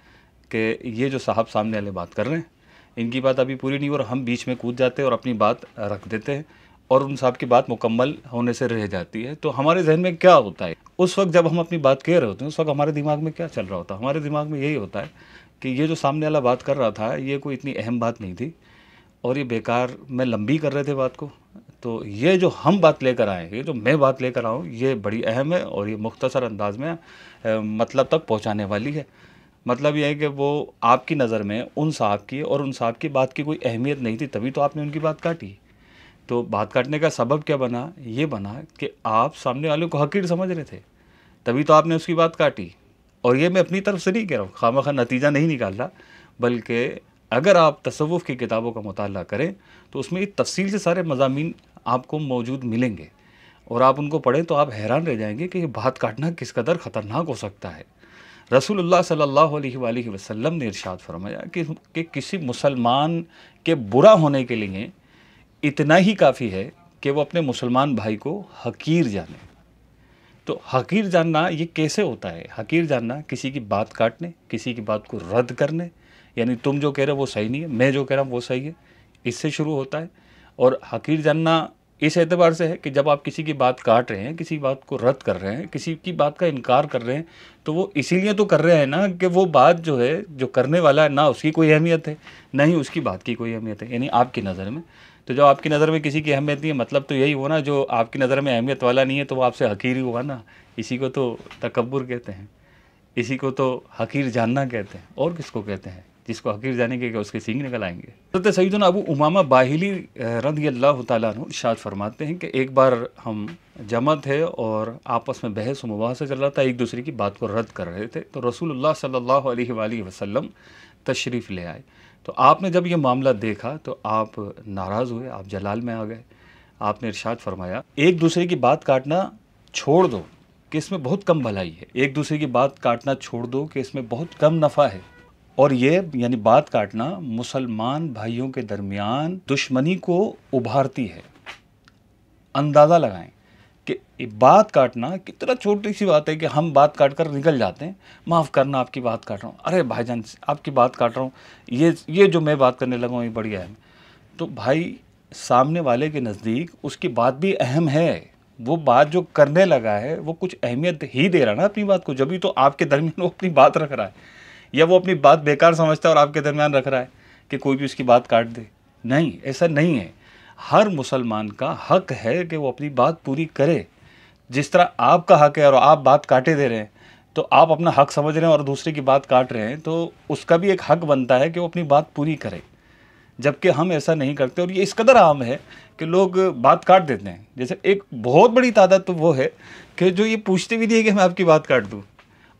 कि ये जो साहब सामने वाले बात कर रहे हैं इनकी बात अभी पूरी नहीं, और हम बीच में कूद जाते हैं और अपनी बात रख देते हैं और उन साहब की बात मुकम्मल होने से रह जाती है। तो हमारे जहन में क्या होता है उस वक्त जब हम अपनी बात कह रहे होते हैं, उस वक्त हमारे दिमाग में क्या चल रहा होता है? हमारे दिमाग में यही होता है कि ये जो सामने वाला बात कर रहा था ये कोई इतनी अहम बात नहीं थी और ये बेकार में लंबी कर रहे थे बात को, तो ये जो हम बात लेकर आए, ये जो मैं बात लेकर आऊँ, ये बड़ी अहम है और ये मुख्तसर अंदाज में मतलब तक पहुँचाने वाली है। मतलब ये है कि वो आपकी नज़र में उन साहब की और उन साहब की बात की कोई अहमियत नहीं थी, तभी तो आपने उनकी बात काटी। तो बात काटने का सबब क्या बना? ये बना कि आप सामने वाले को हकीर समझ रहे थे, तभी तो आपने उसकी बात काटी। और ये मैं अपनी तरफ से नहीं कह रहा हूँ, खामखा नतीजा नहीं निकाल रहा, बल्कि अगर आप तसव्वुफ़ की किताबों का मुताला करें तो उसमें तफसील से सारे मज़ामीन आपको मौजूद मिलेंगे और आप उनको पढ़ें तो आप हैरान रह जाएंगे कि बात काटना किस कदर ख़तरनाक हो सकता है। रसूलुल्लाह सल्लल्लाहु अलैहि वसल्लम ने इरशाद फरमाया कि किसी मुसलमान के बुरा होने के लिए इतना ही काफ़ी है कि वो अपने मुसलमान भाई को हकीर जाने। तो हकीर जानना ये कैसे होता है? हकीर जानना किसी की बात काटने, किसी की बात को रद्द करने, यानी तुम जो कह रहे हो वो सही नहीं है, मैं जो कह रहा हूँ वो सही है, इससे शुरू होता है। और हकीर जानना इस एतबार से है कि जब आप किसी की बात काट रहे हैं, किसी बात को रद्द कर रहे हैं, किसी की बात का इनकार कर रहे हैं, तो वो इसीलिए तो कर रहे हैं ना कि वो बात जो है, जो करने वाला है, ना उसकी कोई अहमियत है, ना ही उसकी बात की कोई अहमियत है, यानी आपकी नज़र में। तो जब आपकी नज़र में किसी की अहमियत नहीं है, मतलब तो यही हुआ ना, जो आपकी नज़र में अहमियत वाला नहीं है तो वो आपसे हकीर ही हुआ ना। इसी को तो तकब्बुर कहते हैं, इसी को तो हकीर जानना कहते हैं। और किसको कहते हैं? जिसको हकीर जानेंगे कि उसके सींग निकल आएंगे। हज़रत सैयदना अबू उमामा बाहिली रज़ियल्लाहु ताला अन्हु इरशाद फरमाते हैं कि एक बार हम जमा थे और आपस में बहस मुबाहसा चल रहा था, एक दूसरे की बात को रद्द कर रहे थे। तो रसूलुल्लाह सल्लल्लाहु अलैहि वसल्लम तशरीफ़ ले आए। तो आपने जब ये मामला देखा तो आप नाराज़ हुए, आप जलाल में आ गए। आपने इरशाद फरमाया, एक दूसरे की बात काटना छोड़ दो कि इसमें बहुत कम भलाई है। एक दूसरे की बात काटना छोड़ दो कि इसमें बहुत कम नफ़ा है। और ये यानी बात काटना मुसलमान भाइयों के दरमियान दुश्मनी को उभारती है। अंदाज़ा लगाएं कि बात काटना कितना छोटी सी बात है कि हम बात काट कर निकल जाते हैं, माफ़ करना आपकी बात काट रहा हूँ, अरे भाईजान आपकी बात काट रहा हूँ, ये जो मैं बात करने लगा हूँ ये बढ़िया है। तो भाई सामने वाले के नज़दीक उसकी बात भी अहम है, वो बात जो करने लगा है वो कुछ अहमियत ही दे रहा है ना अपनी बात को, जब भी तो आपके दरमियान वो अपनी बात रख रहा है। या वो अपनी बात बेकार समझता है और आपके दरमियान रख रहा है कि कोई भी उसकी बात काट दे। नहीं, ऐसा नहीं है। हर मुसलमान का हक है कि वो अपनी बात पूरी करे। जिस तरह आपका हक है और आप बात काटे दे रहे हैं, तो आप अपना हक समझ रहे हैं और दूसरे की बात काट रहे हैं, तो उसका भी एक हक बनता है कि वो अपनी बात पूरी करे। जबकि हम ऐसा नहीं करते और ये इस कदर आम है कि लोग बात काट देते हैं। जैसे एक बहुत बड़ी तादाद तो वो है कि जो ये पूछते भी नहीं है कि मैं आपकी बात काट दूँ,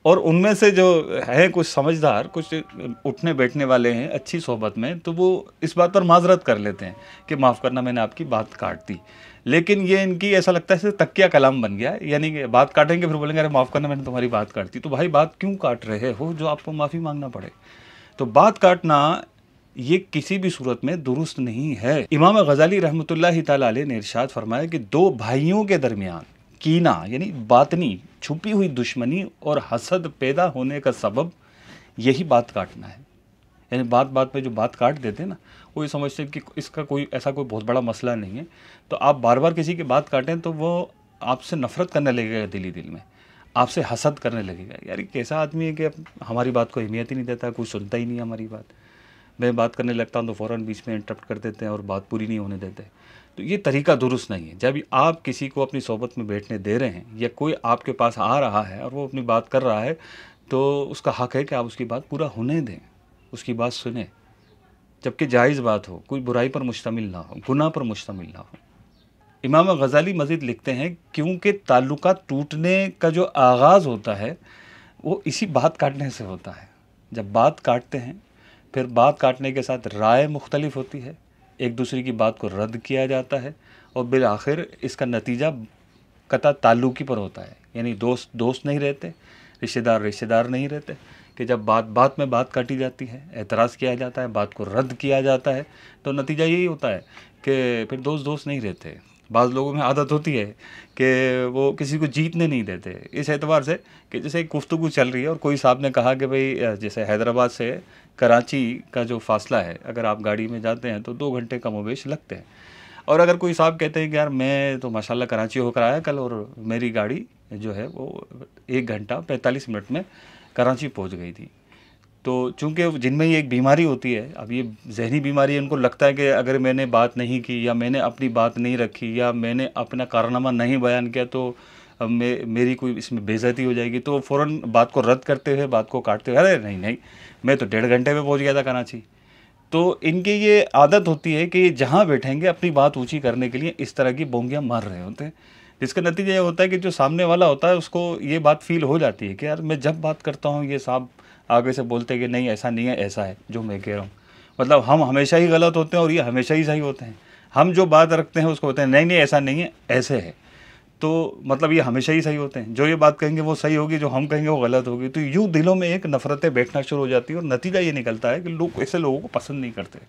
और उनमें से जो है कुछ समझदार, कुछ उठने बैठने वाले हैं अच्छी सोहबत में, तो वो इस बात पर माजरत कर लेते हैं कि माफ़ करना मैंने आपकी बात काट दी। लेकिन ये इनकी ऐसा लगता है जैसे तकिया कलाम बन गया है, यानी कि बात काटेंगे फिर बोलेंगे अरे माफ़ करना मैंने तुम्हारी बात काट दी। तो भाई बात क्यों काट रहे हो जो आपको माफ़ी मांगना पड़े? तो बात काटना ये किसी भी सूरत में दुरुस्त नहीं है। इमाम गज़ाली रहमतुल्लाहि ताला अलैह ने इरशाद फरमाया कि दो भाइयों के दरमियान कीना यानी बातनी छुपी हुई दुश्मनी और हसद पैदा होने का सबब यही बात काटना है। यानी बात बात पे जो बात काट देते हैं ना, वो ये समझते हैं कि इसका कोई ऐसा कोई बहुत बड़ा मसला नहीं है। तो आप बार बार किसी की बात काटें तो वो आपसे नफ़रत करने लगेगा दिल ही दिल में, आपसे हसद करने लगेगा। यार ये कैसा आदमी है कि अब हमारी बात को अहमियत ही नहीं देता, कोई सुनता ही नहीं है हमारी बात। मैं बात करने लगता हूँ तो फ़ौरन बीच में इंटरप्ट कर देते हैं और बात पूरी नहीं होने देते। तो ये तरीका दुरुस्त नहीं है। जब आप किसी को अपनी सोबत में बैठने दे रहे हैं या कोई आपके पास आ रहा है और वो अपनी बात कर रहा है, तो उसका हक है कि आप उसकी बात पूरा होने दें, उसकी बात सुने, जबकि जायज़ बात हो, कोई बुराई पर मुश्तमिल ना हो, गुनाह पर मुश्तमिल ना हो। इमाम गज़ाली मज़ीद लिखते हैं क्योंकि ताल्लुकात टूटने का जो आगाज़ होता है वो इसी बात काटने से होता है। जब बात काटते हैं, फिर बात काटने के साथ राय मुख्तलिफ होती है, एक दूसरे की बात को रद्द किया जाता है और बिल आखिर इसका नतीजा कता ताल्लुकी पर होता है। यानी दोस्त दोस्त नहीं रहते, रिश्तेदार रिश्तेदार नहीं रहते, कि जब बात बात में बात काटी जाती है, एतराज़ किया जाता है, बात को रद्द किया जाता है, तो नतीजा यही होता है कि फिर दोस्त दोस्त नहीं रहते। बाज़ लोगों में आदत होती है कि वो किसी को जीतने नहीं देते, इस एतबार से कि जैसे एक गुफ्तगू चल रही है और कोई साहब ने कहा कि भाई जैसे हैदराबाद से कराची का जो फ़ासला है, अगर आप गाड़ी में जाते हैं तो 2 घंटे कमोबेश लगते हैं। और अगर कोई साहब कहते हैं कि यार मैं तो माशाल्लाह कराची होकर आया कल और मेरी गाड़ी जो है वो 1 घंटा 45 मिनट में कराची पहुंच गई थी। तो चूँकि जिनमें ये एक बीमारी होती है, अब ये ज़हनी बीमारी है, उनको लगता है कि अगर मैंने बात नहीं की या मैंने अपनी बात नहीं रखी या मैंने अपना कारनामा नहीं बयान किया तो अब मेरी कोई इसमें बेइज्जती हो जाएगी, तो फ़ौरन बात को रद्द करते हुए, बात को काटते हुए, अरे नहीं नहीं मैं तो 1.5 घंटे में पहुंच गया था कराची। तो इनकी ये आदत होती है कि जहाँ बैठेंगे अपनी बात ऊँची करने के लिए इस तरह की बोंगियाँ मार रहे होते हैं, जिसका नतीजा ये होता है कि जो सामने वाला होता है उसको ये बात फ़ील हो जाती है कि यार मैं जब बात करता हूँ ये साहब आगे से बोलते हैं कि नहीं ऐसा नहीं है, ऐसा है जो मैं कह रहा हूँ। मतलब हम हमेशा ही गलत होते हैं और ये हमेशा ही सही होते हैं। हम जो बात रखते हैं उसको बोलते हैं नहीं नहीं ऐसा नहीं है, ऐसे है। तो मतलब ये हमेशा ही सही होते हैं, जो ये बात कहेंगे वो सही होगी, जो हम कहेंगे वो गलत होगी। तो यूँ दिलों में एक नफ़रतें बैठना शुरू हो जाती है और नतीजा ये निकलता है कि लोग ऐसे लोगों को पसंद नहीं करते,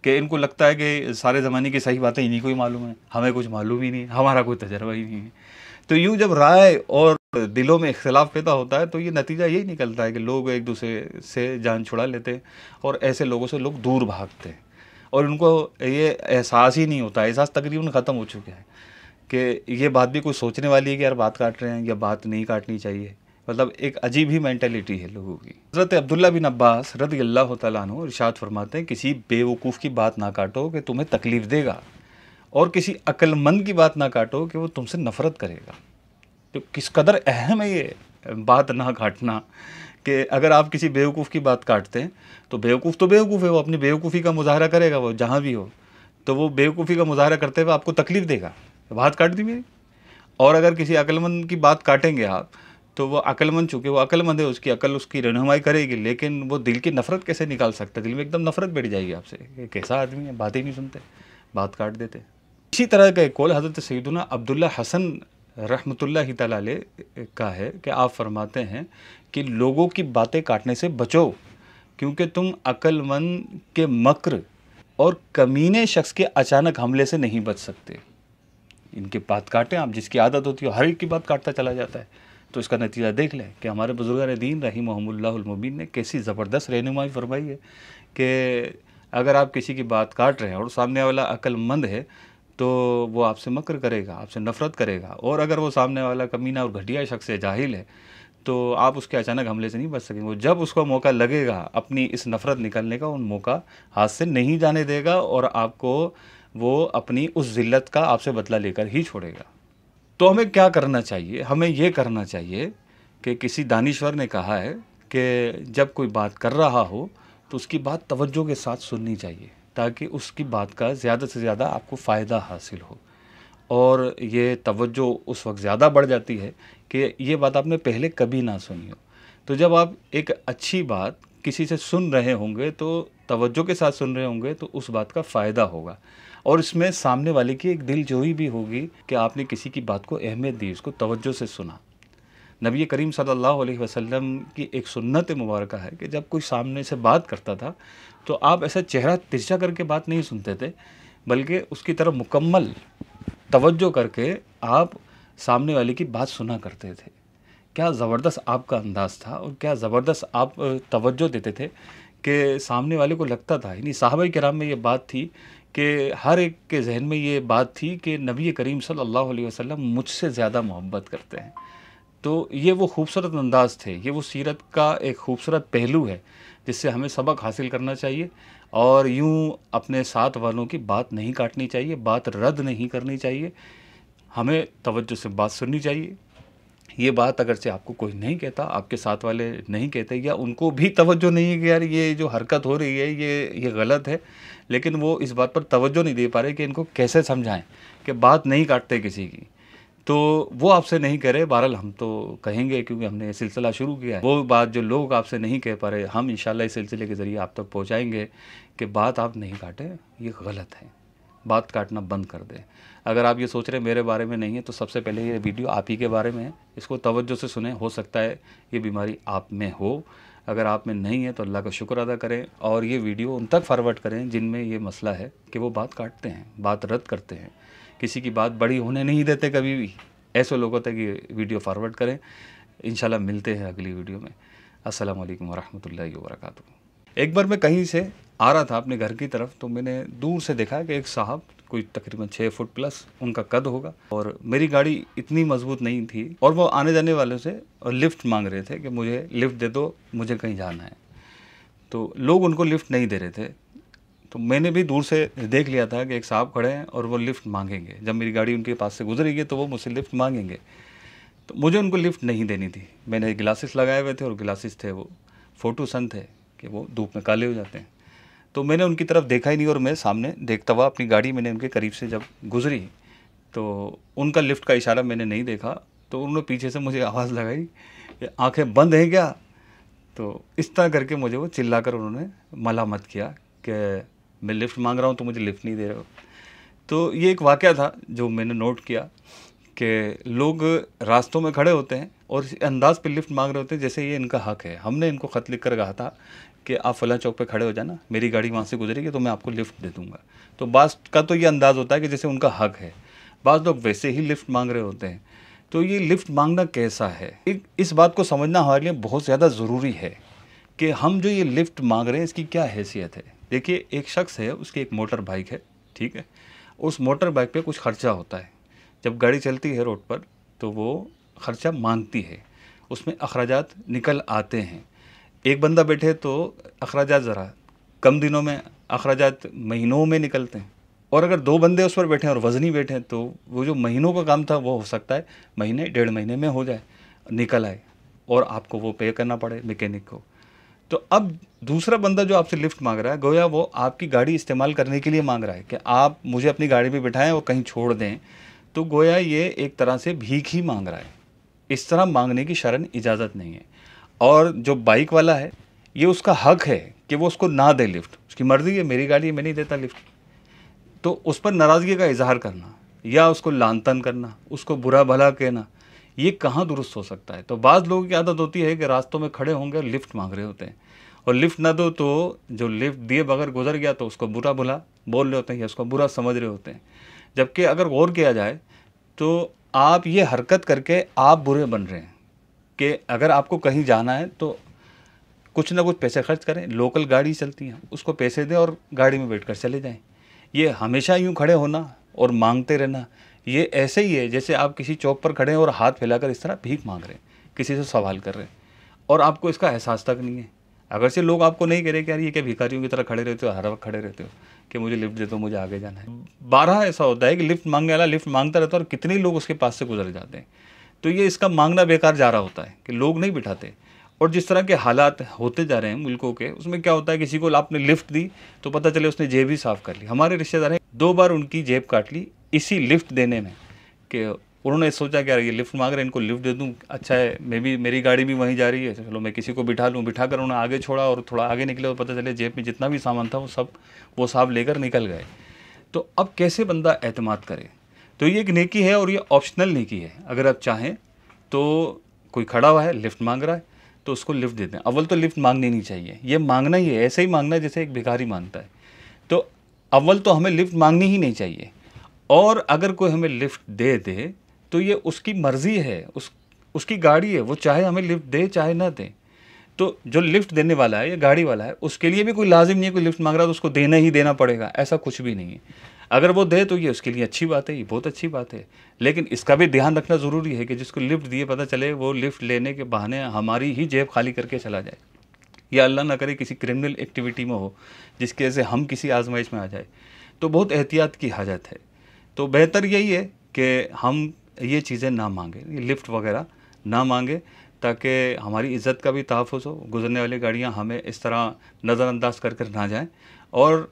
कि इनको लगता है कि सारे ज़माने की सही बातें इन्हीं को ही मालूम है, हमें कुछ मालूम ही नहीं है, हमारा कोई तजर्बा ही नहीं है। तो यूँ जब राय और दिलों में इख्तिलाफ पैदा होता है तो ये नतीजा यही निकलता है कि लोग एक दूसरे से जान छुड़ा लेते हैं और ऐसे लोगों से लोग दूर भागते हैं और उनको ये एहसास ही नहीं होता। एहसास तकरीबन ख़त्म हो चुका है कि ये बात भी कुछ सोचने वाली है कि यार बात काट रहे हैं या बात नहीं काटनी चाहिए। मतलब एक अजीब ही मेंटालिटी है लोगों की। हज़रत अब्दुल्ला बिन अब्बास रज़ियल्लाहु तआला अन्हु इरशाद फरमाते हैं किसी बेवकूफ़ की बात ना काटो कि तुम्हें तकलीफ़ देगा, और किसी अक्लमंद की बात ना काटो कि वो तुमसे नफ़रत करेगा। तो किस कदर अहम है ये बात ना काटना, कि अगर आप किसी बेवकूफ़ की बात काटते हैं तो बेवकूफ़ है, वो अपनी बेवकूफ़ी का मुज़ाहरा करेगा, वो जहाँ भी हो तो वो बेवकूफ़ी का मुज़ाहरा करते हुए आपको तकलीफ़ देगा, बात काट दी मेरी। और अगर किसी अक्लमंद की बात काटेंगे आप तो वो अक्लमंद, चूँकि वो अक्लमंद है, उसकी अकल उसकी रहनुमाई करेगी, लेकिन वो दिल की नफ़रत कैसे निकाल सकता है? दिल में एकदम नफ़रत बैठ जाएगी आपसे, ये कैसा आदमी है, बात ही नहीं सुनते, बात काट देते। इसी तरह का एक कौल हज़रत सैयदुना अब्दुल्ला हसन रहमतुल्लाहि तआला अलैह का है कि आप फरमाते हैं कि लोगों की बातें काटने से बचो, क्योंकि तुम अक्लमंद के मक्र और कमीने शख्स के अचानक हमले से नहीं बच सकते। इनकी बात काटें आप, जिसकी आदत होती है हर एक की बात काटता चला जाता है। तो इसका नतीजा देख लें कि हमारे बुजुर्गान दीन रहीमहुमुल्लाहुल मुबीन ने कैसी ज़बरदस्त रहनुमाई फरमाई है कि अगर आप किसी की बात काट रहे हैं और सामने वाला अक्लमंद है तो वो आपसे मक्र करेगा, आपसे नफ़रत करेगा, और अगर वो सामने वाला कमीना और घटिया शख्स है, जाहिल है, तो आप उसके अचानक हमले से नहीं बच सकेंगे। वो जब उसको मौका लगेगा अपनी इस नफ़रत निकलने का, उन मौका हाथ से नहीं जाने देगा और आपको वो अपनी उस ज़िल्लत का आपसे बदला लेकर ही छोड़ेगा। तो हमें क्या करना चाहिए? हमें ये करना चाहिए कि किसी दानिश्वर ने कहा है कि जब कोई बात कर रहा हो तो उसकी बात तवज्जो के साथ सुननी चाहिए, ताकि उसकी बात का ज़्यादा से ज़्यादा आपको फ़ायदा हासिल हो। और ये तवज्जो उस वक्त ज़्यादा बढ़ जाती है कि ये बात आपने पहले कभी ना सुनी हो। तो जब आप एक अच्छी बात किसी से सुन रहे होंगे, तो तवज्जो के साथ सुन रहे होंगे, तो उस बात का फ़ायदा होगा और इसमें सामने वाले की एक दिलजोई भी होगी कि आपने किसी की बात को अहमियत दी, उसको तवज्जो से सुना। नबी करीम सल्लल्लाहु अलैहि वसल्लम की एक सुन्नत मुबारक है कि जब कोई सामने से बात करता था तो आप ऐसा चेहरा तिरछा करके बात नहीं सुनते थे, बल्कि उसकी तरफ मुकम्मल तवज्जो करके आप सामने वाले की बात सुना करते थे। क्या ज़बरदस्त आपका अंदाज़ था और क्या ज़बरदस्त आप तवज्जो देते थे कि सामने वाले को लगता था, यानी सहाबाए किराम में ये बात थी कि हर एक के जहन में ये बात थी कि नबी करीम सल्लल्लाहु अलैहि वसल्लम मुझसे ज़्यादा मोहब्बत करते हैं। तो ये वो खूबसूरत अंदाज़ थे, ये वो सीरत का एक खूबसूरत पहलू है जिससे हमें सबक हासिल करना चाहिए। और यूँ अपने साथ वालों की बात नहीं काटनी चाहिए, बात रद्द नहीं करनी चाहिए, हमें तवज्जो से बात सुननी चाहिए। ये बात अगर से आपको कोई नहीं कहता, आपके साथ वाले नहीं कहते, या उनको भी तवज्जो नहीं है कि यार ये जो हरकत हो रही है ये गलत है, लेकिन वो इस बात पर तवज्जो नहीं दे पा रहे कि इनको कैसे समझाएं कि बात नहीं काटते किसी की, तो वो आपसे नहीं कह रहे। बहरहाल हम तो कहेंगे क्योंकि हमने ये सिलसिला शुरू किया है। वो बात जो लोग आपसे नहीं कह पा रहे, हम इंशाल्लाह इस सिलसिले के ज़रिए आप तक पहुँचाएँगे कि बात आप नहीं काटें, ये गलत है, बात काटना बंद कर दें। अगर आप ये सोच रहे हैं मेरे बारे में नहीं है, तो सबसे पहले ये वीडियो आप ही के बारे में है, इसको तवज्जो से सुने। हो सकता है ये बीमारी आप में हो, अगर आप में नहीं है तो अल्लाह का शुक्र अदा करें और ये वीडियो उन तक फॉरवर्ड करें जिनमें ये मसला है कि वो बात काटते हैं, बात रद्द करते हैं, किसी की बात बड़ी होने नहीं देते कभी भी। ऐसे लोगों तक ये वीडियो फॉरवर्ड करें। इंशाल्लाह मिलते हैं अगली वीडियो में। अस्सलाम वालेकुम वरहमतुल्लाहि वबरकातुहू। एक बार मैं कहीं से आ रहा था अपने घर की तरफ, तो मैंने दूर से देखा कि एक साहब, कोई तकरीबन 6 फुट प्लस उनका कद होगा, और मेरी गाड़ी इतनी मजबूत नहीं थी और वो आने जाने वालों से लिफ्ट मांग रहे थे कि मुझे लिफ्ट दे दो, मुझे कहीं जाना है। तो लोग उनको लिफ्ट नहीं दे रहे थे, तो मैंने भी दूर से देख लिया था कि एक साहब खड़े हैं और वो लिफ्ट मांगेंगे। जब मेरी गाड़ी उनके पास से गुजरेगी तो वो मुझसे लिफ्ट मांगेंगे, तो मुझे उनको लिफ्ट नहीं देनी थी। मैंने ग्लासेस लगाए हुए थे और ग्लासेस थे वो फोटो सन थे कि वो धूप में काले हो जाते हैं। तो मैंने उनकी तरफ देखा ही नहीं और मैं सामने देखता हुआ अपनी गाड़ी मैंने उनके करीब से जब गुजरी तो उनका लिफ्ट का इशारा मैंने नहीं देखा, तो उन्होंने पीछे से मुझे आवाज़ लगाई कि आंखें बंद हैं क्या। तो इस तरह करके मुझे वो चिल्लाकर उन्होंने मलामत किया कि मैं लिफ्ट मांग रहा हूँ तो मुझे लिफ्ट नहीं दे रहे हो। तो ये एक वाक़या था जो मैंने नोट किया कि लोग रास्तों में खड़े होते हैं और इस अंदाज़ पे लिफ्ट मांग रहे होते हैं जैसे ये इनका हक़ है। हमने इनको ख़त लिख कर कहा था कि आप फ़लाँ चौक पे खड़े हो जाना, मेरी गाड़ी वहाँ से गुजरेगी तो मैं आपको लिफ्ट दे दूँगा। तो बाज़ का तो ये अंदाज़ होता है कि जैसे उनका हक़ है, बाज़ लोग वैसे ही लिफ्ट मांग रहे होते हैं। तो ये लिफ्ट मांगना कैसा है, इस बात को समझना हमारे लिए बहुत ज़्यादा ज़रूरी है कि हम जो ये लिफ्ट मांग रहे हैं इसकी क्या हैसियत है। देखिए, एक शख्स है, उसकी एक मोटर बाइक है, ठीक है। उस मोटर बाइक पे कुछ ख़र्चा होता है। जब गाड़ी चलती है रोड पर तो वो ख़र्चा मांगती है, उसमें अखराजात निकल आते हैं। एक बंदा बैठे तो अखराजात ज़रा कम दिनों में, अखराजात महीनों में निकलते हैं। और अगर 2 बंदे उस पर बैठे हैं और वज़नी बैठे हैं तो वो जो महीनों का काम था वो हो सकता है महीने 1.5 महीने में हो जाए, निकल आए और आपको वो पे करना पड़े मैकेनिक को। तो अब दूसरा बंदा जो आपसे लिफ्ट मांग रहा है, गोया वो आपकी गाड़ी इस्तेमाल करने के लिए मांग रहा है कि आप मुझे अपनी गाड़ी में बिठाएं और कहीं छोड़ दें। तो गोया ये एक तरह से भीख ही मांग रहा है। इस तरह मांगने की शरन इजाज़त नहीं है। और जो बाइक वाला है, ये उसका हक़ है कि वो उसको ना दे लिफ्ट, उसकी मर्ज़ी है, मेरी गाड़ी मैं नहीं देता लिफ्ट। तो उस पर नाराज़गी का इज़हार करना या उसको लानतन करना, उसको बुरा भला कहना, ये कहाँ दुरुस्त हो सकता है। तो बाज़ लोगों की आदत होती है कि रास्तों में खड़े होंगे और लिफ्ट मांग रहे होते हैं, और लिफ्ट ना दो तो जो लिफ्ट दिए बगैर गुजर गया तो उसको बुरा भला बोल रहे होते हैं या उसको बुरा समझ रहे होते हैं। जबकि अगर गौर किया जाए तो आप ये हरकत करके आप बुरे बन रहे हैं कि अगर आपको कहीं जाना है तो कुछ ना कुछ पैसे खर्च करें, लोकल गाड़ी चलती हैं उसको पैसे दें और गाड़ी में बैठकर चले जाएं। ये हमेशा यूँ खड़े होना और मांगते रहना, ये ऐसे ही है जैसे आप किसी चौक पर खड़े हैं और हाथ फैलाकर इस तरह भीख मांग रहे हैं। किसी से सवाल कर रहे हैं और आपको इसका एहसास तक नहीं है। अगर से लोग आपको नहीं कह रहे कि यार ये क्या भिखारियों की तरह खड़े रहते हो, हर वक्त खड़े रहते हो कि मुझे लिफ्ट दे दो, मुझे आगे जाना है। 12 ऐसा होता है कि लिफ्ट मांगने वाला लिफ्ट मांगता रहता है और कितने लोग उसके पास से गुजर जाते हैं। तो ये इसका मांगना बेकार जा रहा होता है कि लोग नहीं बिठाते। और जिस तरह के हालात होते जा रहे हैं मुल्कों के, उसमें क्या होता है, किसी को आपने लिफ्ट दी तो पता चले उसने जेब ही साफ़ कर ली। हमारे रिश्तेदार हैं, 2 बार उनकी जेब काट ली इसी लिफ्ट देने में, कि उन्होंने सोचा कि यार ये लिफ्ट मांग रहे हैं, इनको लिफ्ट दे दूं, अच्छा है मेरी गाड़ी भी वहीं जा रही है, चलो मैं किसी को बिठा लूँ। बिठा कर उन्होंने आगे छोड़ा और थोड़ा आगे निकले और पता चले जेब में जितना भी सामान था वो सब लेकर निकल गए। तो अब कैसे बंदा एतमाद करे? तो ये एक नेकी है और ये ऑप्शनल नेकी है। अगर आप चाहें तो कोई खड़ा हुआ है, लिफ्ट मांग रहा है, तो उसको लिफ्ट देते हैं। अव्वल तो लिफ्ट मांगनी नहीं चाहिए, ये मांगना ही है, ऐसे ही मांगना है जैसे एक भिखारी मांगता है। तो अव्वल तो हमें लिफ्ट मांगनी ही नहीं चाहिए। और अगर कोई हमें लिफ्ट दे दे तो ये उसकी मर्ज़ी है, उसकी गाड़ी है, वो चाहे हमें लिफ्ट दे चाहे ना दे। तो जो लिफ्ट देने वाला है या गाड़ी वाला है, उसके लिए भी कोई लाजिम नहीं है, कोई लिफ्ट मांग रहा है तो उसको देना ही देना पड़ेगा, ऐसा कुछ भी नहीं है। अगर वो दे तो ये उसके लिए अच्छी बात है, ये बहुत अच्छी बात है। लेकिन इसका भी ध्यान रखना ज़रूरी है कि जिसको लिफ्ट दिए पता चले वो लिफ्ट लेने के बहाने हमारी ही जेब खाली करके चला जाए, या अल्लाह ना करे किसी क्रिमिनल एक्टिविटी में हो जिसकी वजह से हम किसी आजमाइश में आ जाए। तो बहुत एहतियात की हाजत है। तो बेहतर यही है कि हम ये चीज़ें ना मांगें, ये लिफ्ट वगैरह ना मांगें, ताकि हमारी इज़्ज़त का भी तहफ़्फ़ुज़ हो, गुज़रने वाली गाड़ियाँ हमें इस तरह नज़रअंदाज कर कर ना जाएं। और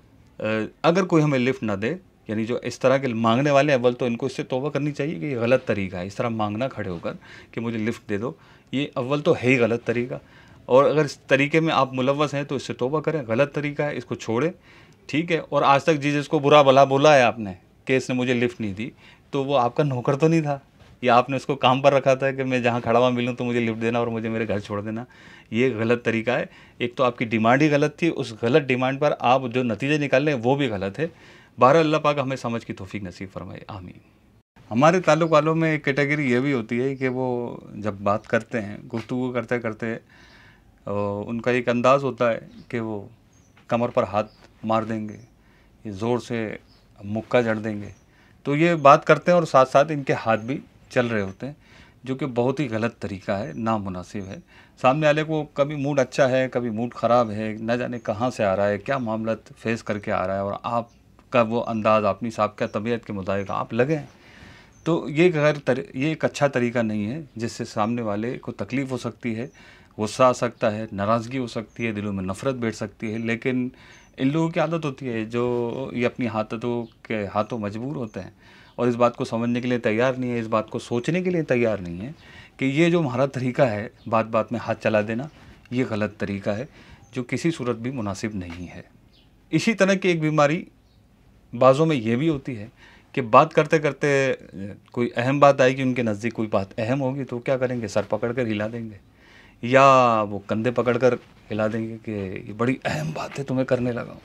अगर कोई हमें लिफ्ट ना दे, यानी जो इस तरह के मांगने वाले हैं, अव्वल तो इनको इससे तौबा करनी चाहिए कि ये गलत तरीका है। इस तरह मांगना खड़े होकर कि मुझे लिफ्ट दे दो, ये अव्वल तो है ही गलत तरीका। और अगर इस तरीके में आप मुलव्वस हैं तो इससे तौबा करें, गलत तरीका है, इसको छोड़ें, ठीक है। और आज तक जिसको बुरा भला बोला है आपने कि इसने मुझे लिफ्ट नहीं दी, तो वो आपका नौकर तो नहीं था, या आपने उसको काम पर रखा था कि मैं जहाँ खड़ा हुआ मिलूँ तो मुझे लिफ्ट देना और मुझे मेरे घर छोड़ देना। ये गलत तरीका है। एक तो आपकी डिमांड ही गलत थी, उस गलत डिमांड पर आप जो नतीजे निकाल रहे हैं वो भी गलत है। बहरहाल अल्लाह पाक हमें समझ की तौफीक नसीब फरमाए, आमीन। हमारे ताल्लुक़ वालों में एक कैटेगरी ये भी होती है कि वो जब बात करते हैं, गुफ्तगू करते करते उनका एक अंदाज़ होता है कि वो कमर पर हाथ मार देंगे, ये ज़ोर से मुक्का जड़ देंगे। तो ये बात करते हैं और साथ साथ इनके हाथ भी चल रहे होते हैं, जो कि बहुत ही गलत तरीका है, नामुनासिब है। सामने वाले को कभी मूड अच्छा है, कभी मूड ख़राब है, न जाने कहाँ से आ रहा है, क्या मामला फेस करके आ रहा है, और आपका वो अंदाज़ अपनी साबका तबीयत के मुताबिक आप लगें। तो ये ये एक अच्छा तरीका नहीं है, जिससे सामने वाले को तकलीफ़ हो सकती है, गुस्सा आ सकता है, नाराज़गी हो सकती है, दिलों में नफ़रत बैठ सकती है। लेकिन इन लोगों की आदत होती है जो ये अपनी आदतों के हाथों मजबूर होते हैं और इस बात को समझने के लिए तैयार नहीं है, इस बात को सोचने के लिए तैयार नहीं है कि ये जो हमारा तरीका है बात बात में हाथ चला देना, ये गलत तरीका है जो किसी सूरत भी मुनासिब नहीं है। इसी तरह की एक बीमारी बाज़ों में ये भी होती है कि बात करते करते कोई अहम बात आएगी, उनके नज़दीक कोई बात अहम होगी तो क्या करेंगे, सर पकड़ कर हिला देंगे, या वो कंधे पकड़ कर हिला देंगे कि ये बड़ी अहम बात है तुम्हें करने लगा हूँ।